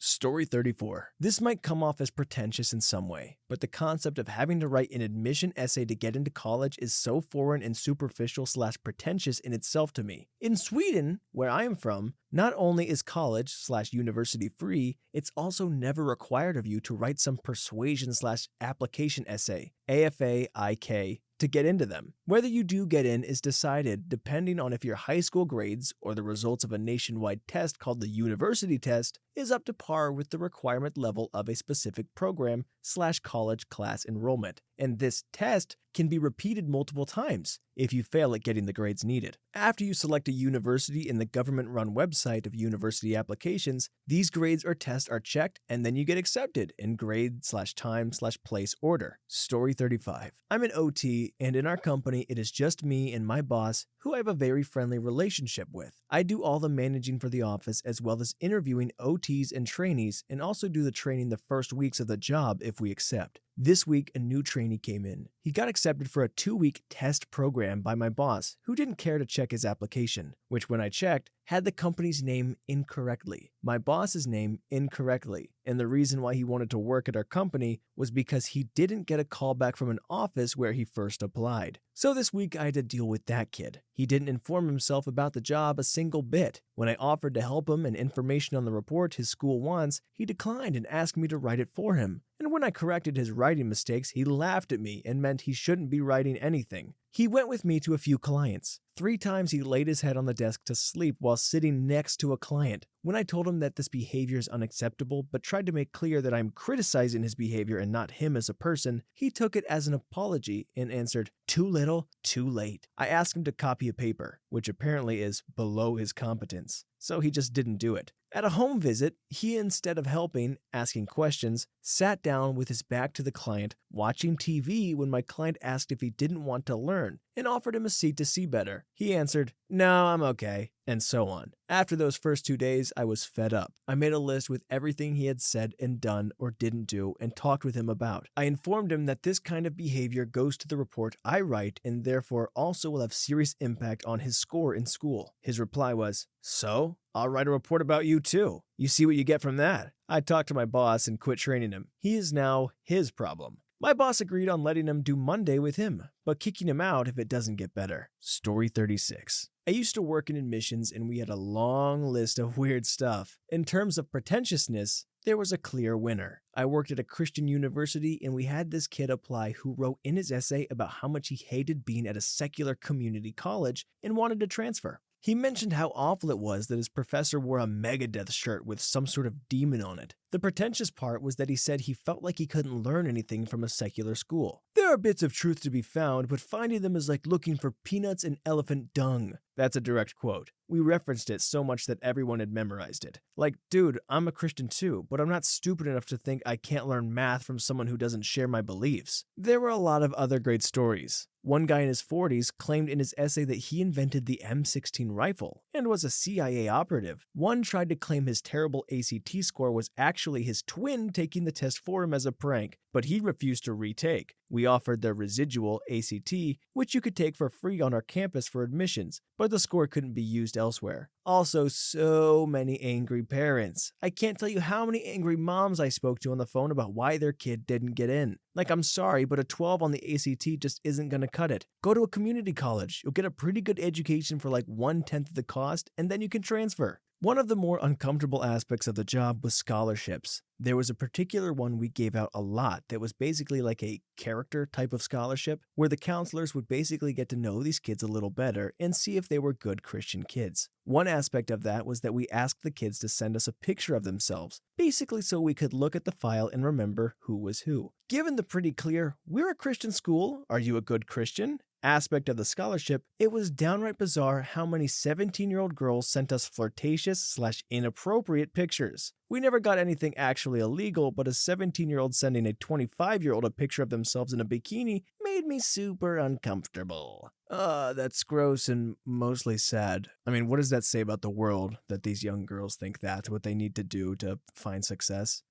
S1: Story 34. This might come off as pretentious in some way, but the concept of having to write an admission essay to get into college is so foreign and superficial/pretentious in itself to me. In Sweden, where I am from, not only is college/university free, it's also never required of you to write some persuasion/application essay, AFA-IK, to get into them. Whether you do get in is decided depending on if your high school grades or the results of a nationwide test called the university test is up to par with the requirement level of a specific program/college class enrollment. And this test can be repeated multiple times if you fail at getting the grades needed. After you select a university in the government-run website of university applications, these grades or tests are checked and then you get accepted in grade/time/place order. Story 35. I'm an OT, and in our company it is just me and my boss, who I have a very friendly relationship with. I do all the managing for the office as well as interviewing OTs and trainees, and also do the training the first weeks of the job if we accept. This week, a new trainee came in. He got accepted for a 2-week test program by my boss, who didn't care to check his application, which when I checked, had the company's name incorrectly, my boss's name incorrectly, and the reason why he wanted to work at our company was because he didn't get a call back from an office where he first applied. So this week I had to deal with that kid. He didn't inform himself about the job a single bit. When I offered to help him and information on the report his school wants, he declined and asked me to write it for him. And when I corrected his writing mistakes, he laughed at me and meant he shouldn't be writing anything. He went with me to a few clients. 3 times he laid his head on the desk to sleep while sitting next to a client. When I told him that this behavior is unacceptable but tried to make clear that I'm criticizing his behavior and not him as a person, he took it as an apology and answered, "Too little, too late." I asked him to copy a paper, which apparently is below his competence, so he just didn't do it. At a home visit, he, instead of helping, asking questions, sat down with his back to the client, watching TV when my client asked if he didn't want to learn, and offered him a seat to see better. He answered, "No, I'm okay," and so on. After those first 2 days, I was fed up. I made a list with everything he had said and done or didn't do and talked with him about. I informed him that this kind of behavior goes to the report I write and therefore also will have serious impact on his score in school. His reply was, "So? I'll write a report about you too. You see what you get from that." I talked to my boss and quit training him. He is now his problem. My boss agreed on letting him do Monday with him, but kicking him out if it doesn't get better. Story 36. I used to work in admissions and we had a long list of weird stuff. In terms of pretentiousness, there was a clear winner. I worked at a Christian university and we had this kid apply who wrote in his essay about how much he hated being at a secular community college and wanted to transfer. He mentioned how awful it was that his professor wore a Megadeth shirt with some sort of demon on it. The pretentious part was that he said he felt like he couldn't learn anything from a secular school. There are bits of truth to be found, but finding them is like looking for peanuts in elephant dung. That's a direct quote. We referenced it so much that everyone had memorized it. Like, dude, I'm a Christian too, but I'm not stupid enough to think I can't learn math from someone who doesn't share my beliefs. There were a lot of other great stories. One guy in his 40s claimed in his essay that he invented the M16 rifle and was a CIA operative. One tried to claim his terrible ACT score was actually his twin taking the test for him as a prank, but he refused to retake. We offered the residual ACT, which you could take for free on our campus for admissions, but the score couldn't be used elsewhere. Also, so many angry parents. I can't tell you how many angry moms I spoke to on the phone about why their kid didn't get in. Like, I'm sorry, but a 12 on the ACT just isn't gonna cut it. Go to a community college. You'll get a pretty good education for like 1/10 of the cost, and then you can transfer. One of the more uncomfortable aspects of the job was scholarships. There was a particular one we gave out a lot that was basically like a character type of scholarship, where the counselors would basically get to know these kids a little better and see if they were good Christian kids. One aspect of that was that we asked the kids to send us a picture of themselves, basically so we could look at the file and remember who was who. Given the pretty clear, "We're a Christian school, are you a good Christian?" aspect of the scholarship, it was downright bizarre how many 17-year-old girls sent us flirtatious/inappropriate pictures. We never got anything actually illegal, but a 17-year-old sending a 25-year-old a picture of themselves in a bikini made made me super uncomfortable. That's gross and mostly sad. I mean, what does that say about the world that these young girls think that's what they need to do to find success?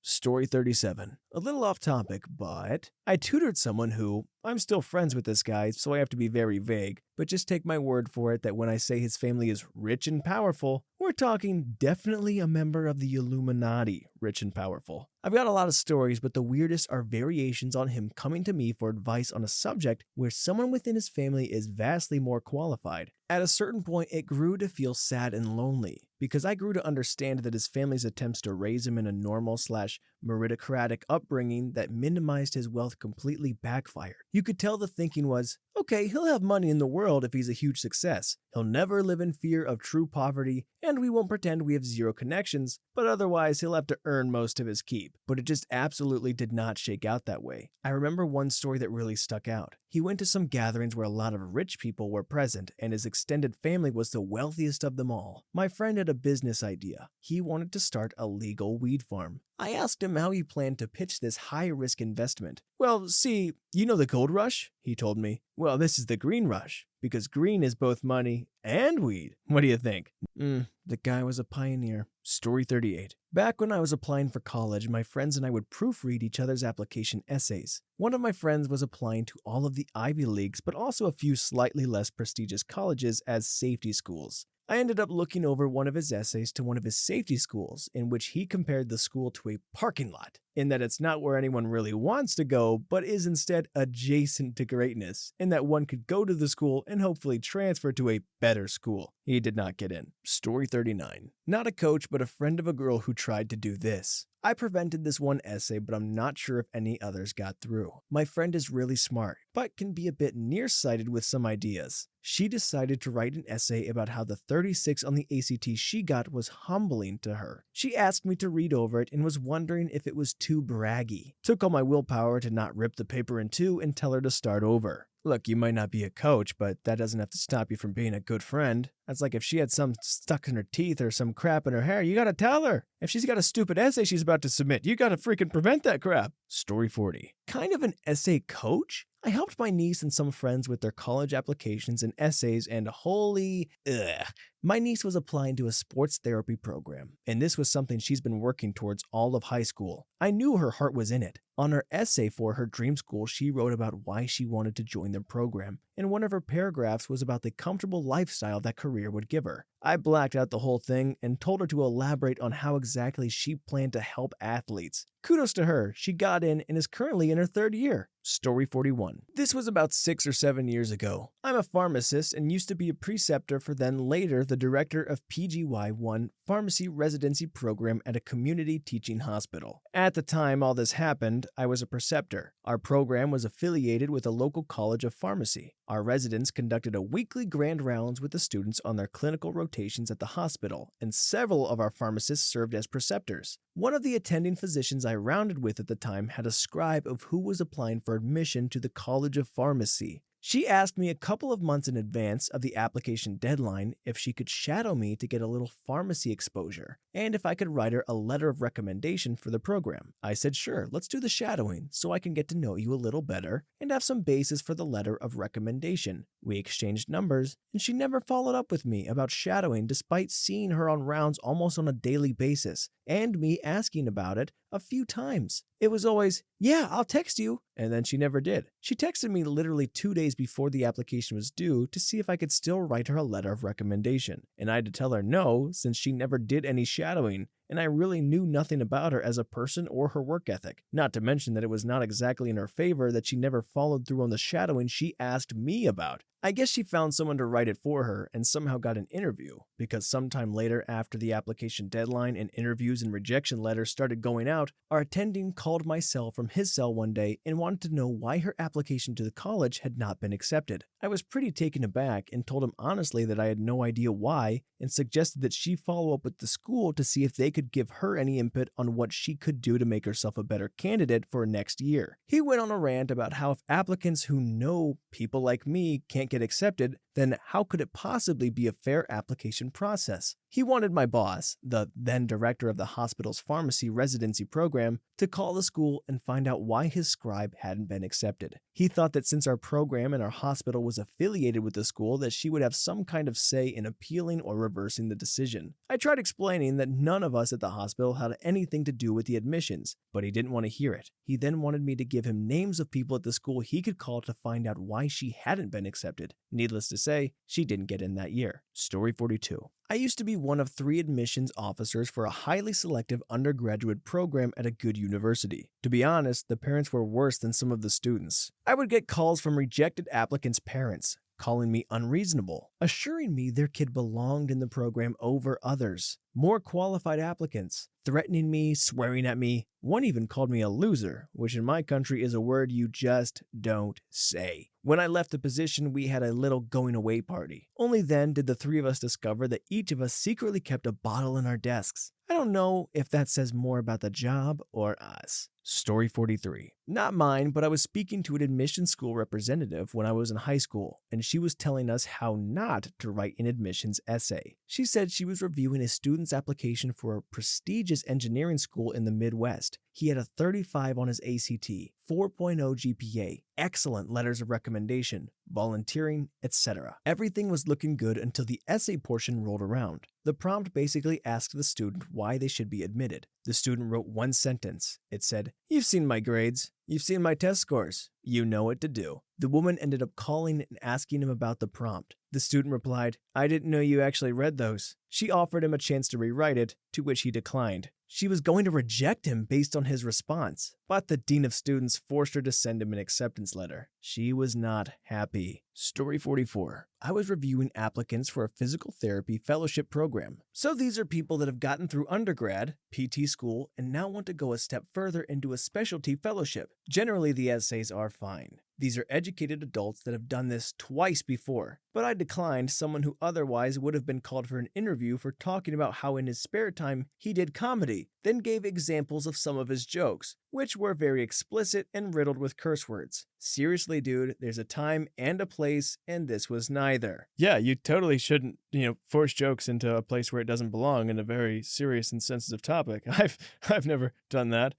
S1: Story 37. A little off topic, but I tutored someone who, I'm still friends with this guy, so I have to be very vague, but just take my word for it that when I say his family is rich and powerful, we're talking definitely a member of the Illuminati, rich and powerful. I've got a lot of stories, but the weirdest are variations on him coming to me for advice on a subject where someone within his family is vastly more qualified. At a certain point, it grew to feel sad and lonely, because I grew to understand that his family's attempts to raise him in a normal/meritocratic upbringing that minimized his wealth completely backfired. You could tell the thinking was, okay, he'll have money in the world if he's a huge success. He'll never live in fear of true poverty, and we won't pretend we have zero connections, but otherwise he'll have to earn most of his keep. But it just absolutely did not shake out that way. I remember one story that really stuck out. He went to some gatherings where a lot of rich people were present, and his extended family was the wealthiest of them all. My friend had a business idea. He wanted to start a legal weed farm. I asked him how he planned to pitch this high-risk investment. Well, see, you know the gold rush? He told me. Well, this is the green rush, because green is both money and weed. What do you think? The guy was a pioneer. Story 38. Back when I was applying for college, my friends and I would proofread each other's application essays. One of my friends was applying to all of the Ivy Leagues, but also a few slightly less prestigious colleges as safety schools. I ended up looking over one of his essays to one of his safety schools, in which he compared the school to a parking lot, in that it's not where anyone really wants to go, but is instead adjacent to greatness, in that one could go to the school and hopefully transfer to a better school. He did not get in. Story 39. Not a coach, but a friend of a girl who tried to do this. I prevented this one essay, but I'm not sure if any others got through. My friend is really smart, but can be a bit nearsighted with some ideas. She decided to write an essay about how the 36 on the ACT she got was humbling to her. She asked me to read over it and was wondering if it was too braggy. Took all my willpower to not rip the paper in two and tell her to start over. Look, you might not be a coach, but that doesn't have to stop you from being a good friend. That's like if she had some stuck in her teeth or some crap in her hair, you gotta tell her. If she's got a stupid essay she's about to submit, you gotta freaking prevent that crap. Story 40. Kind of an essay coach? I helped my niece and some friends with their college applications and essays, and holy ugh. My niece was applying to a sports therapy program, and this was something she's been working towards all of high school. I knew her heart was in it. On her essay for her dream school, she wrote about why she wanted to join the program, and one of her paragraphs was about the comfortable lifestyle that career would give her. I blacked out the whole thing and told her to elaborate on how exactly she planned to help athletes. Kudos to her, she got in and is currently in her third year. Story 41. This was about 6 or 7 years ago. I'm a pharmacist and used to be a preceptor for then later the director of PGY1 Pharmacy Residency Program at a community teaching hospital. At the time all this happened, I was a preceptor. Our program was affiliated with a local college of pharmacy. Our residents conducted a weekly grand rounds with the students on their clinical rotations at the hospital, and several of our pharmacists served as preceptors. One of the attending physicians I rounded with at the time had a scribe of who was applying for admission to the College of Pharmacy. She asked me a couple of months in advance of the application deadline if she could shadow me to get a little pharmacy exposure, and if I could write her a letter of recommendation for the program. I said, sure, let's do the shadowing so I can get to know you a little better and have some basis for the letter of recommendation. We exchanged numbers, and she never followed up with me about shadowing despite seeing her on rounds almost on a daily basis, and me asking about it a few times. It was always, yeah, I'll text you, and then she never did. She texted me literally 2 days before the application was due to see if I could still write her a letter of recommendation, and I had to tell her no since she never did any shadowing, and I really knew nothing about her as a person or her work ethic. Not to mention that it was not exactly in her favor that she never followed through on the shadowing she asked me about. I guess she found someone to write it for her and somehow got an interview, because sometime later after the application deadline and interviews and rejection letters started going out, our attending called my cell from his cell one day and wanted to know why her application to the college had not been accepted. I was pretty taken aback and told him honestly that I had no idea why, and suggested that she follow up with the school to see if they could give her any input on what she could do to make herself a better candidate for next year. He went on a rant about how if applicants who know people like me can't get accepted, then how could it possibly be a fair application process? He wanted my boss, the then director of the hospital's pharmacy residency program, to call the school and find out why his scribe hadn't been accepted. He thought that since our program and our hospital was affiliated with the school, that she would have some kind of say in appealing or reversing the decision. I tried explaining that none of us at the hospital had anything to do with the admissions, but he didn't want to hear it. He then wanted me to give him names of people at the school he could call to find out why she hadn't been accepted. Needless to say, she didn't get in that year. Story 42. I used to be one of 3 admissions officers for a highly selective undergraduate program at a good university. To be honest, the parents were worse than some of the students. I would get calls from rejected applicants' parents, calling me unreasonable, assuring me their kid belonged in the program over others, more qualified applicants, threatening me, swearing at me. One even called me a loser, which in my country is a word you just don't say. When I left the position, we had a little going away party. Only then did the 3 of us discover that each of us secretly kept a bottle in our desks. I don't know if that says more about the job or us. Story 43. Not mine, but I was speaking to an admissions school representative when I was in high school, and she was telling us how not to write an admissions essay. She said she was reviewing a student's application for a prestigious engineering school in the Midwest. He had a 35 on his ACT, 4.0 GPA, excellent letters of recommendation, volunteering, etc. Everything was looking good until the essay portion rolled around. The prompt basically asked the student why they should be admitted. The student wrote one sentence. It said, "You've seen my grades. You've seen my test scores. You know what to do." The woman ended up calling and asking him about the prompt. The student replied, "I didn't know you actually read those." She offered him a chance to rewrite it, to which he declined. She was going to reject him based on his response, but the dean of students forced her to send him an acceptance letter. She was not happy. Story 44. I was reviewing applicants for a physical therapy fellowship program. So these are people that have gotten through undergrad, PT school, and now want to go a step further into a specialty fellowship. Generally, the essays are fine. These are educated adults that have done this twice before, but I declined someone who otherwise would have been called for an interview for talking about how in his spare time he did comedy, then gave examples of some of his jokes, which were very explicit and riddled with curse words. Seriously, dude, there's a time and a place, and this was neither. Yeah, you totally shouldn't, force jokes into a place where it doesn't belong in a very serious and sensitive topic. I've never done that.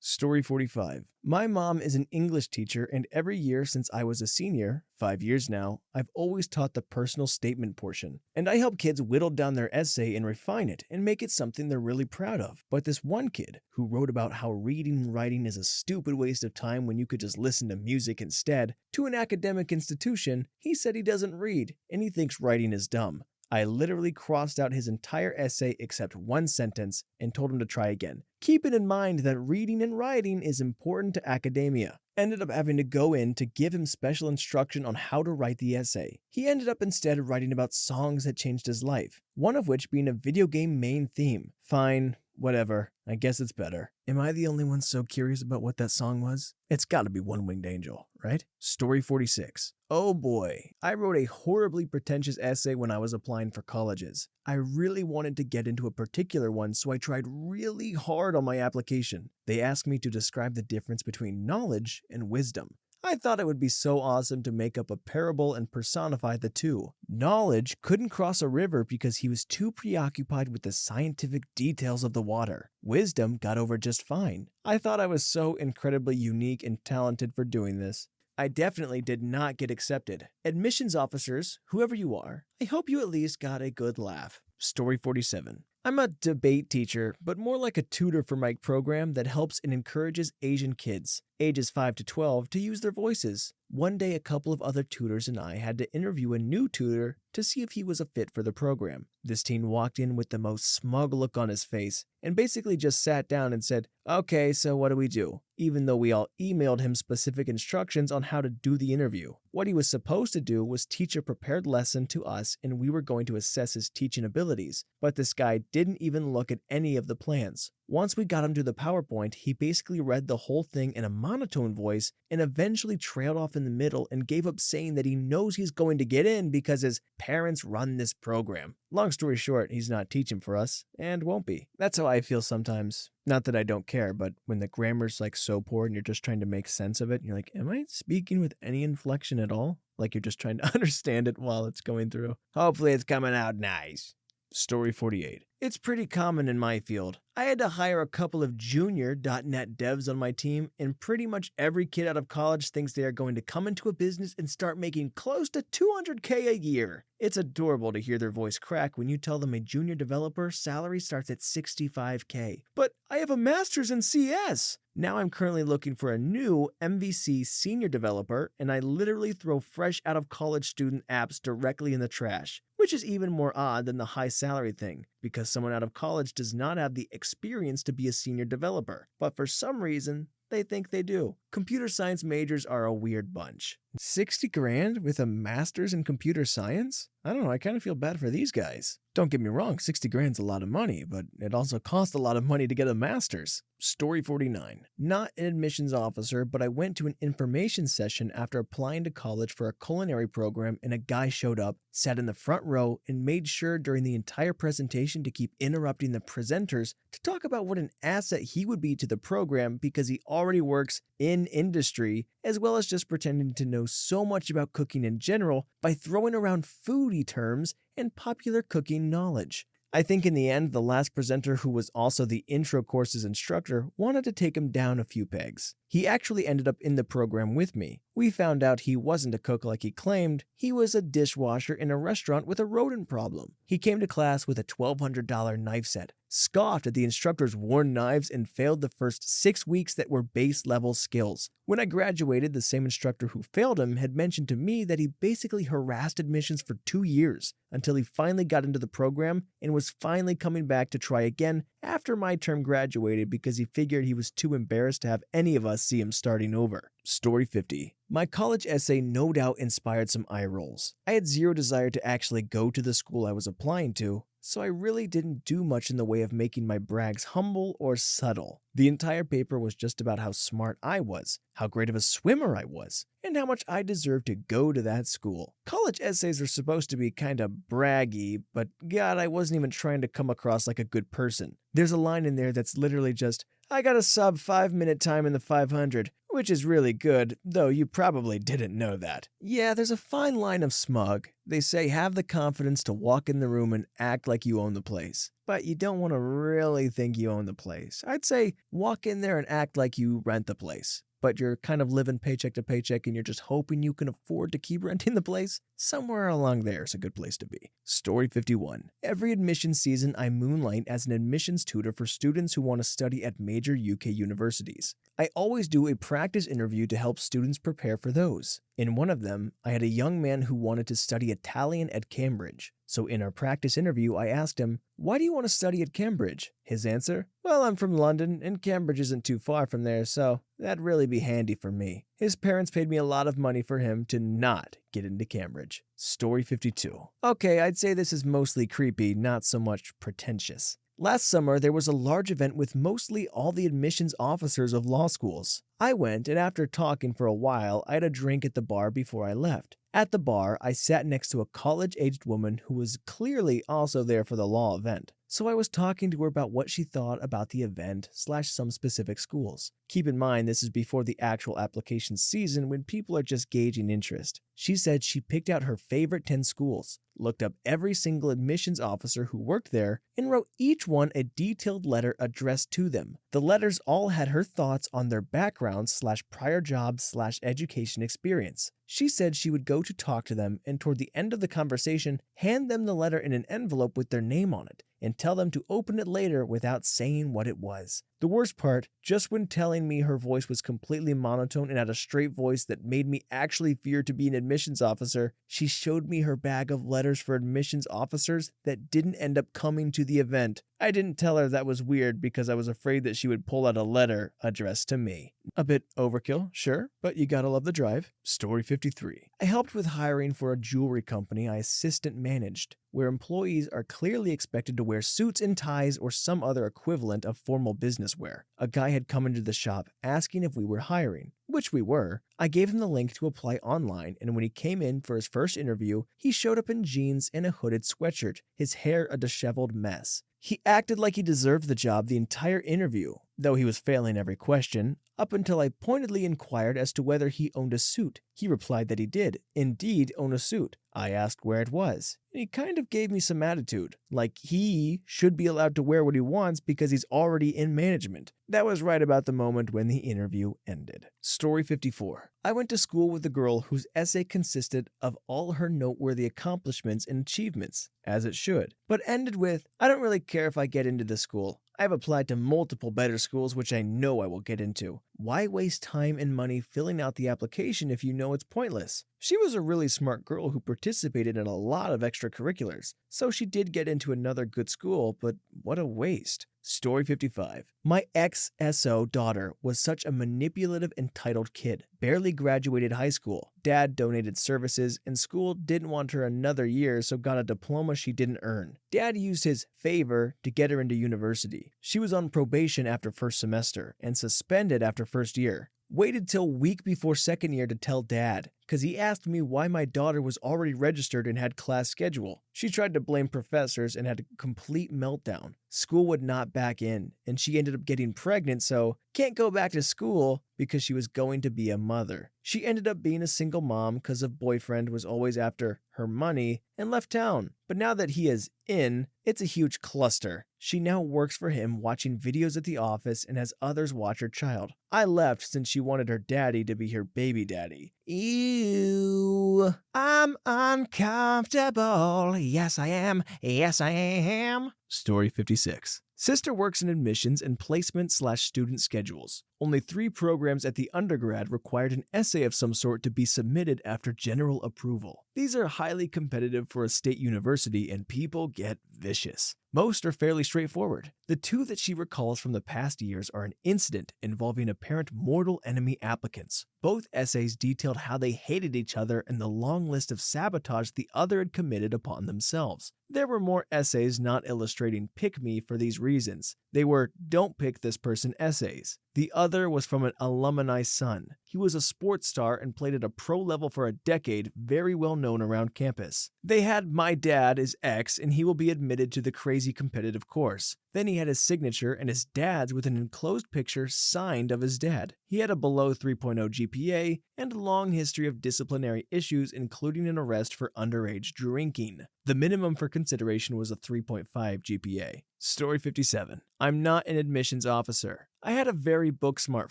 S1: Story 45. My mom is an English teacher, and every year since I was a senior, 5 years now, I've always taught the personal statement portion. And I help kids whittle down their essay and refine it and make it something they're really proud of. But this one kid, who wrote about how reading and writing is a stupid waste of time when you could just listen to music instead, to an academic institution, he said he doesn't read, and he thinks writing is dumb. I literally crossed out his entire essay except one sentence and told him to try again, keeping in mind that reading and writing is important to academia. Ended up having to go in to give him special instruction on how to write the essay. He ended up instead writing about songs that changed his life, one of which being a video game main theme. Fine, whatever, I guess it's better. Am I the only one so curious about what that song was? It's gotta be One Winged Angel, right? Story 46. Oh boy, I wrote a horribly pretentious essay when I was applying for colleges. I really wanted to get into a particular one, so I tried really hard on my application. They asked me to describe the difference between knowledge and wisdom. I thought it would be so awesome to make up a parable and personify the two. Knowledge couldn't cross a river because he was too preoccupied with the scientific details of the water. Wisdom got over just fine. I thought I was so incredibly unique and talented for doing this. I definitely did not get accepted. Admissions officers, whoever you are, I hope you at least got a good laugh. Story 47. I'm a debate teacher, but more like a tutor for my program that helps and encourages Asian kids, ages 5 to 12, to use their voices. One day, a couple of other tutors and I had to interview a new tutor to see if he was a fit for the program. This teen walked in with the most smug look on his face and basically just sat down and said, "Okay, so what do we do?" Even though we all emailed him specific instructions on how to do the interview. What he was supposed to do was teach a prepared lesson to us, and we were going to assess his teaching abilities, but this guy didn't even look at any of the plans. Once we got him to the PowerPoint, he basically read the whole thing in a monotone voice and eventually trailed off in the middle and gave up saying that he knows he's going to get in because his parents run this program. Long story short, he's not teaching for us and won't be. That's how I feel sometimes. Not that I don't care, but when the grammar's so poor and you're just trying to make sense of it, and you're like, am I speaking with any inflection at all? Like you're just trying to understand it while it's going through. Hopefully it's coming out nice. Story 48. It's pretty common in my field. I had to hire a couple of junior .NET devs on my team, and pretty much every kid out of college thinks they are going to come into a business and start making close to $200K a year. It's adorable to hear their voice crack when you tell them a junior developer salary starts at $65K. But I have a master's in CS. Now I'm currently looking for a new MVC senior developer, and I literally throw fresh out of college student apps directly in the trash, which is even more odd than the high salary thing, because someone out of college does not have the experience to be a senior developer, but for some reason, they think they do. Computer science majors are a weird bunch. 60 grand with a master's in computer science? I don't know, I kind of feel bad for these guys. Don't get me wrong, 60 grand's a lot of money, but it also costs a lot of money to get a master's. Story 49. Not an admissions officer, but I went to an information session after applying to college for a culinary program, and a guy showed up, sat in the front row, and made sure during the entire presentation to keep interrupting the presenters to talk about what an asset he would be to the program because he already works in industry, as well as just pretending to know so much about cooking in general by throwing around foodie terms and popular cooking knowledge. I think in the end, the last presenter, who was also the intro course's instructor, wanted to take him down a few pegs. He actually ended up in the program with me. We found out he wasn't a cook like he claimed. He was a dishwasher in a restaurant with a rodent problem. He came to class with a $1,200 knife set, scoffed at the instructor's worn knives, and failed the first 6 weeks that were base level skills. When I graduated, the same instructor who failed him had mentioned to me that he basically harassed admissions for 2 years until he finally got into the program and was finally coming back to try again after my term graduated because he figured he was too embarrassed to have any of us see him starting over. Story 50. My college essay no doubt inspired some eye rolls. I had zero desire to actually go to the school I was applying to, so I really didn't do much in the way of making my brags humble or subtle. The entire paper was just about how smart I was, how great of a swimmer I was, and how much I deserved to go to that school. College essays are supposed to be kinda braggy, but God, I wasn't even trying to come across like a good person. There's a line in there that's literally just, I got a sub 5-minute time in the 500, which is really good, though you probably didn't know that. Yeah, there's a fine line of smug. They say have the confidence to walk in the room and act like you own the place, but you don't want to really think you own the place. I'd say walk in there and act like you rent the place, but you're kind of living paycheck to paycheck and you're just hoping you can afford to keep renting the place. Somewhere along there is a good place to be. Story 51. Every admissions season, I moonlight as an admissions tutor for students who want to study at major UK universities. I always do a practice interview to help students prepare for those. In one of them, I had a young man who wanted to study Italian at Cambridge. So in our practice interview, I asked him, why do you want to study at Cambridge? His answer, well, I'm from London and Cambridge isn't too far from there, so that'd really be handy for me. His parents paid me a lot of money for him to not get into Cambridge. Story 52. Okay, I'd say this is mostly creepy, not so much pretentious. Last summer, there was a large event with mostly all the admissions officers of law schools. I went, and after talking for a while, I had a drink at the bar before I left. At the bar, I sat next to a college-aged woman who was clearly also there for the law event. So I was talking to her about what she thought about the event / some specific schools. Keep in mind, this is before the actual application season when people are just gauging interest. She said she picked out her favorite 10 schools, looked up every single admissions officer who worked there, and wrote each one a detailed letter addressed to them. The letters all had her thoughts on their backgrounds / prior jobs / education experience. She said she would go to talk to them and toward the end of the conversation, hand them the letter in an envelope with their name on it and tell them to open it later without saying what it was. The worst part, just when telling me her voice was completely monotone and had a straight voice that made me actually fear to be an admissions officer, she showed me her bag of letters for admissions officers that didn't end up coming to the event. I didn't tell her that was weird because I was afraid that she would pull out a letter addressed to me. A bit overkill, sure, but you gotta love the drive. Story 53. I helped with hiring for a jewelry company I assistant managed, where employees are clearly expected to wear suits and ties or some other equivalent of formal business wear. A guy had come into the shop asking if we were hiring, which we were. I gave him the link to apply online, and when he came in for his first interview, he showed up in jeans and a hooded sweatshirt, his hair a disheveled mess. He acted like he deserved the job the entire interview, though he was failing every question, up until I pointedly inquired as to whether he owned a suit. He replied that he did, indeed, own a suit. I asked where it was, and he kind of gave me some attitude, like he should be allowed to wear what he wants because he's already in management. That was right about the moment when the interview ended. Story 54. I went to school with a girl whose essay consisted of all her noteworthy accomplishments and achievements, as it should, but ended with, I don't really care if I get into this school. I've applied to multiple better schools which I know I will get into. Why waste time and money filling out the application if you know it's pointless? She was a really smart girl who participated in a lot of extracurriculars, so she did get into another good school, but what a waste. Story 55. My ex-SO daughter was such a manipulative, entitled kid. Barely graduated high school. Dad donated services, and school didn't want her another year, so got a diploma she didn't earn. Dad used his favor to get her into university. She was on probation after first semester, and suspended after first year. Waited till week before second year to tell Dad, because he asked me why my daughter was already registered and had class schedule. She tried to blame professors and had a complete meltdown. School would not back in, and she ended up getting pregnant, so can't go back to school because she was going to be a mother. She ended up being a single mom because her boyfriend was always after her money and left town. But now that he is in, it's a huge cluster. She now works for him watching videos at the office and has others watch her child. I left since she wanted her daddy to be her baby daddy. Ew. I'm uncomfortable. Yes, I am. Yes, I am. Story 56. Sister works in admissions and placement/student schedules. Only 3 programs at the undergrad required an essay of some sort to be submitted after general approval. These are highly competitive for a state university, and people get vicious. Most are fairly straightforward. The 2 that she recalls from the past years are an incident involving apparent mortal enemy applicants. Both essays detailed how they hated each other and the long list of sabotage the other had committed upon themselves. There were more essays not illustrating pick me for these reasons. They were don't pick this person essays. The other was from an alumni son. He was a sports star and played at a pro level for a decade, very well known around campus. They had my dad is X and he will be admitted to the crazy competitive course. Then he had his signature and his dad's with an enclosed picture signed of his dad. He had a below 3.0 GPA and a long history of disciplinary issues, including an arrest for underage drinking. The minimum for consideration was a 3.5 GPA. Story 57. I'm not an admissions officer. I had a very book-smart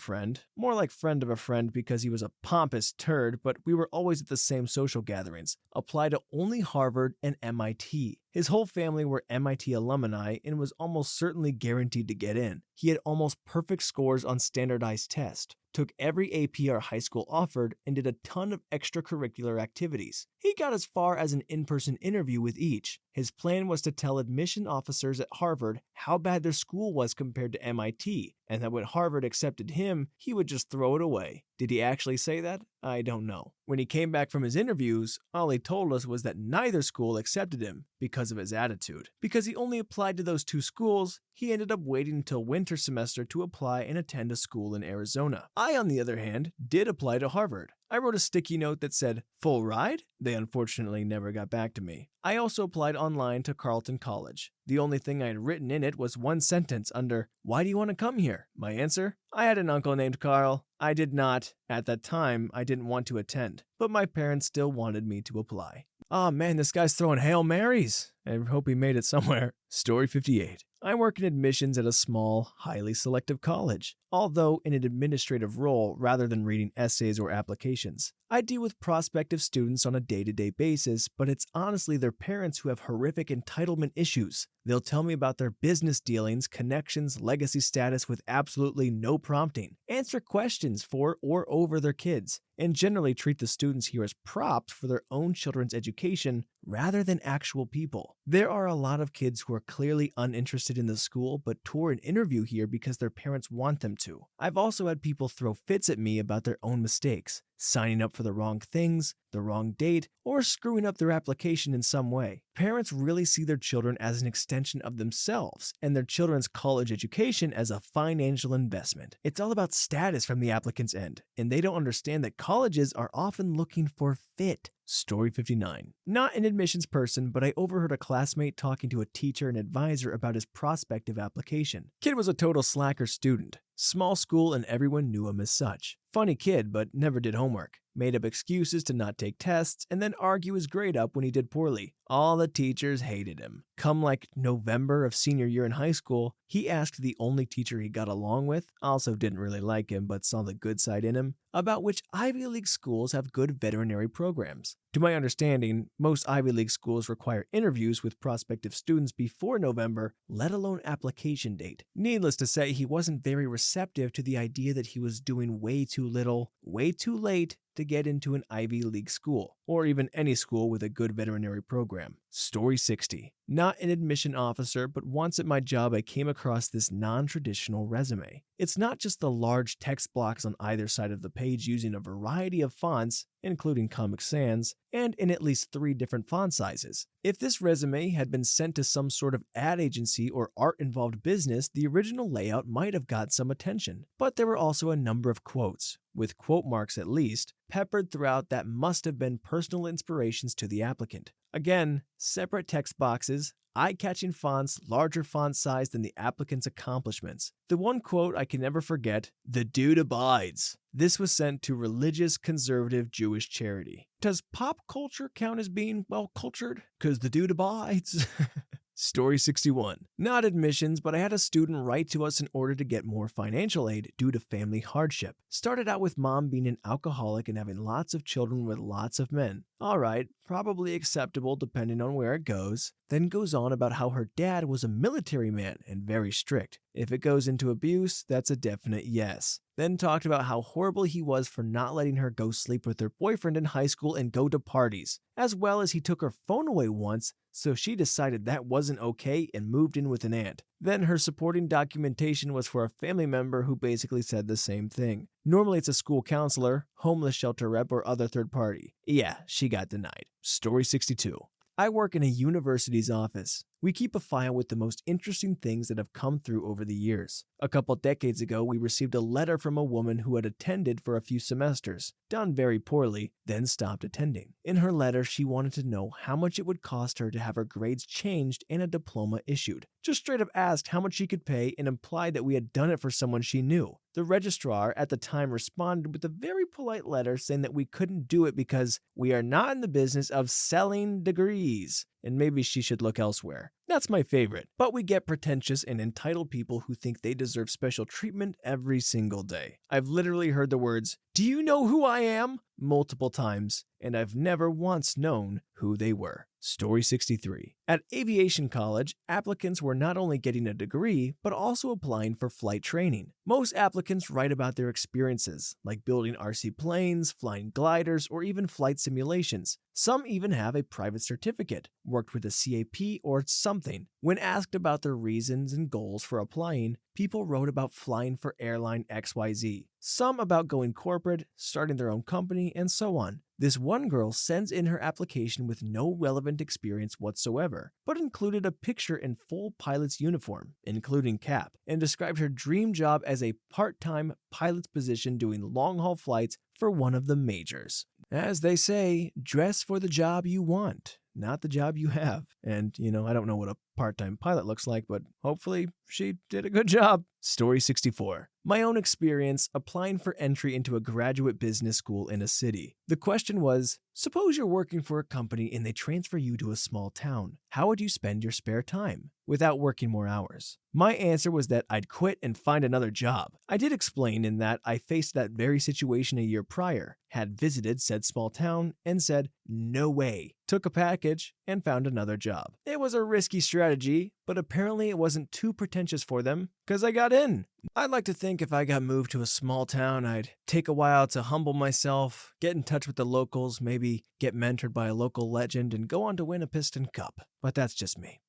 S1: friend, more like friend of a friend because he was a pompous turd, but we were always at the same social gatherings. Applied to only Harvard and MIT. His whole family were MIT alumni and was almost certainly guaranteed to get in. He had almost perfect scores on standardized tests, took every AP our high school offered, and did a ton of extracurricular activities. He got as far as an in-person interview with each. His plan was to tell admission officers at Harvard how bad their school was compared to MIT, and that when Harvard accepted him, he would just throw it away. Did he actually say that? I don't know. When he came back from his interviews, all he told us was that neither school accepted him because of his attitude. Because he only applied to those 2 schools, he ended up waiting until winter semester to apply and attend a school in Arizona. I, on the other hand, did apply to Harvard. I wrote a sticky note that said, "Full ride?" They unfortunately never got back to me. I also applied online to Carleton College. The only thing I had written in it was one sentence under, "Why do you want to come here?" My answer? I had an uncle named Carl. I did not. At that time, I didn't want to attend, but my parents still wanted me to apply. Oh man, this guy's throwing Hail Marys. I hope he made it somewhere. Story 58. I work in admissions at a small, highly selective college, although in an administrative role rather than reading essays or applications. I deal with prospective students on a day-to-day basis, but it's honestly their parents who have horrific entitlement issues. They'll tell me about their business dealings, connections, legacy status with absolutely no prompting, answer questions for or over their kids, and generally treat the students here as props for their own children's education rather than actual people. There are a lot of kids who are clearly uninterested in the school but tour an interview here because their parents want them to. I've also had people throw fits at me about their own mistakes, signing up for the wrong things, the wrong date, or screwing up their application in some way. Parents really see their children as an extension of themselves and their children's college education as a financial investment. It's all about status from the applicant's end, and they don't understand that colleges are often looking for fit. Story 59. Not an admissions person, but I overheard a classmate talking to a teacher and advisor about his prospective application. Kid was a total slacker student. Small school and everyone knew him as such. Funny kid, but never did homework. Made up excuses to not take tests and then argue his grade up when he did poorly. All the teachers hated him. Come like November of senior year in high school, he asked the only teacher he got along with, also didn't really like him but saw the good side in him, about which Ivy League schools have good veterinary programs. To my understanding, most Ivy League schools require interviews with prospective students before November, let alone application date. Needless to say, he wasn't very receptive to the idea that he was doing way too little, way too late to get into an Ivy League school, or even any school with a good veterinary program. Story 60. Not an admission officer, but once at my job I came across this non-traditional resume. It's not just the large text blocks on either side of the page using a variety of fonts, including Comic Sans, and in at least 3 different font sizes. If this resume had been sent to some sort of ad agency or art-involved business, the original layout might have got some attention. But there were also a number of quotes, with quote marks at least, peppered throughout that must have been personal inspirations to the applicant. Again, separate text boxes, eye-catching fonts, larger font size than the applicant's accomplishments. The one quote I can never forget, "The dude abides." This was sent to religious conservative Jewish charity. Does pop culture count as being well-cultured? 'Cause the dude abides. Story 61. Not admissions, but I had a student write to us in order to get more financial aid due to family hardship. Started out with mom being an alcoholic and having lots of children with lots of men. Alright, probably acceptable depending on where it goes. Then goes on about how her dad was a military man and very strict. If it goes into abuse, that's a definite yes. Then talked about how horrible he was for not letting her go sleep with her boyfriend in high school and go to parties, as well as he took her phone away once, so she decided that wasn't okay and moved in with an aunt. Then her supporting documentation was for a family member who basically said the same thing. Normally it's a school counselor, homeless shelter rep, or other third party. Yeah, she got denied. Story 62. I work in a university's office. We keep a file with the most interesting things that have come through over the years. A couple decades ago, we received a letter from a woman who had attended for a few semesters, done very poorly, then stopped attending. In her letter, she wanted to know how much it would cost her to have her grades changed and a diploma issued. Just straight up asked how much she could pay and implied that we had done it for someone she knew. The registrar at the time responded with a very polite letter saying that we couldn't do it because we are not in the business of selling degrees, and maybe she should look elsewhere. That's my favorite. But we get pretentious and entitled people who think they deserve special treatment every single day. I've literally heard the words, "Do you know who I am?" multiple times, and I've never once known who they were. Story 63. At aviation college, applicants were not only getting a degree, but also applying for flight training. Most applicants write about their experiences, like building RC planes, flying gliders, or even flight simulations. Some even have a private certificate, worked with a CAP or something. When asked about their reasons and goals for applying, people wrote about flying for airline XYZ. Some about going corporate, starting their own company, and so on. This one girl sends in her application with no relevant experience whatsoever, but included a picture in full pilot's uniform, including cap, and described her dream job as a part-time pilot's position doing long-haul flights for one of the majors. As they say, dress for the job you want, not the job you have. And, I don't know what a part-time pilot looks like, but hopefully she did a good job. Story 64. My own experience applying for entry into a graduate business school in a city. The question was, suppose you're working for a company and they transfer you to a small town. How would you spend your spare time without working more hours? My answer was that I'd quit and find another job. I did explain in that I faced that very situation a year prior, had visited said small town, and said, no way. Took a package and found another job. It was a risky strategy, but apparently it wasn't too pretentious for them, because I got in. I'd like to think if I got moved to a small town, I'd take a while to humble myself, get in touch with the locals, maybe get mentored by a local legend, and go on to win a Piston Cup. But that's just me.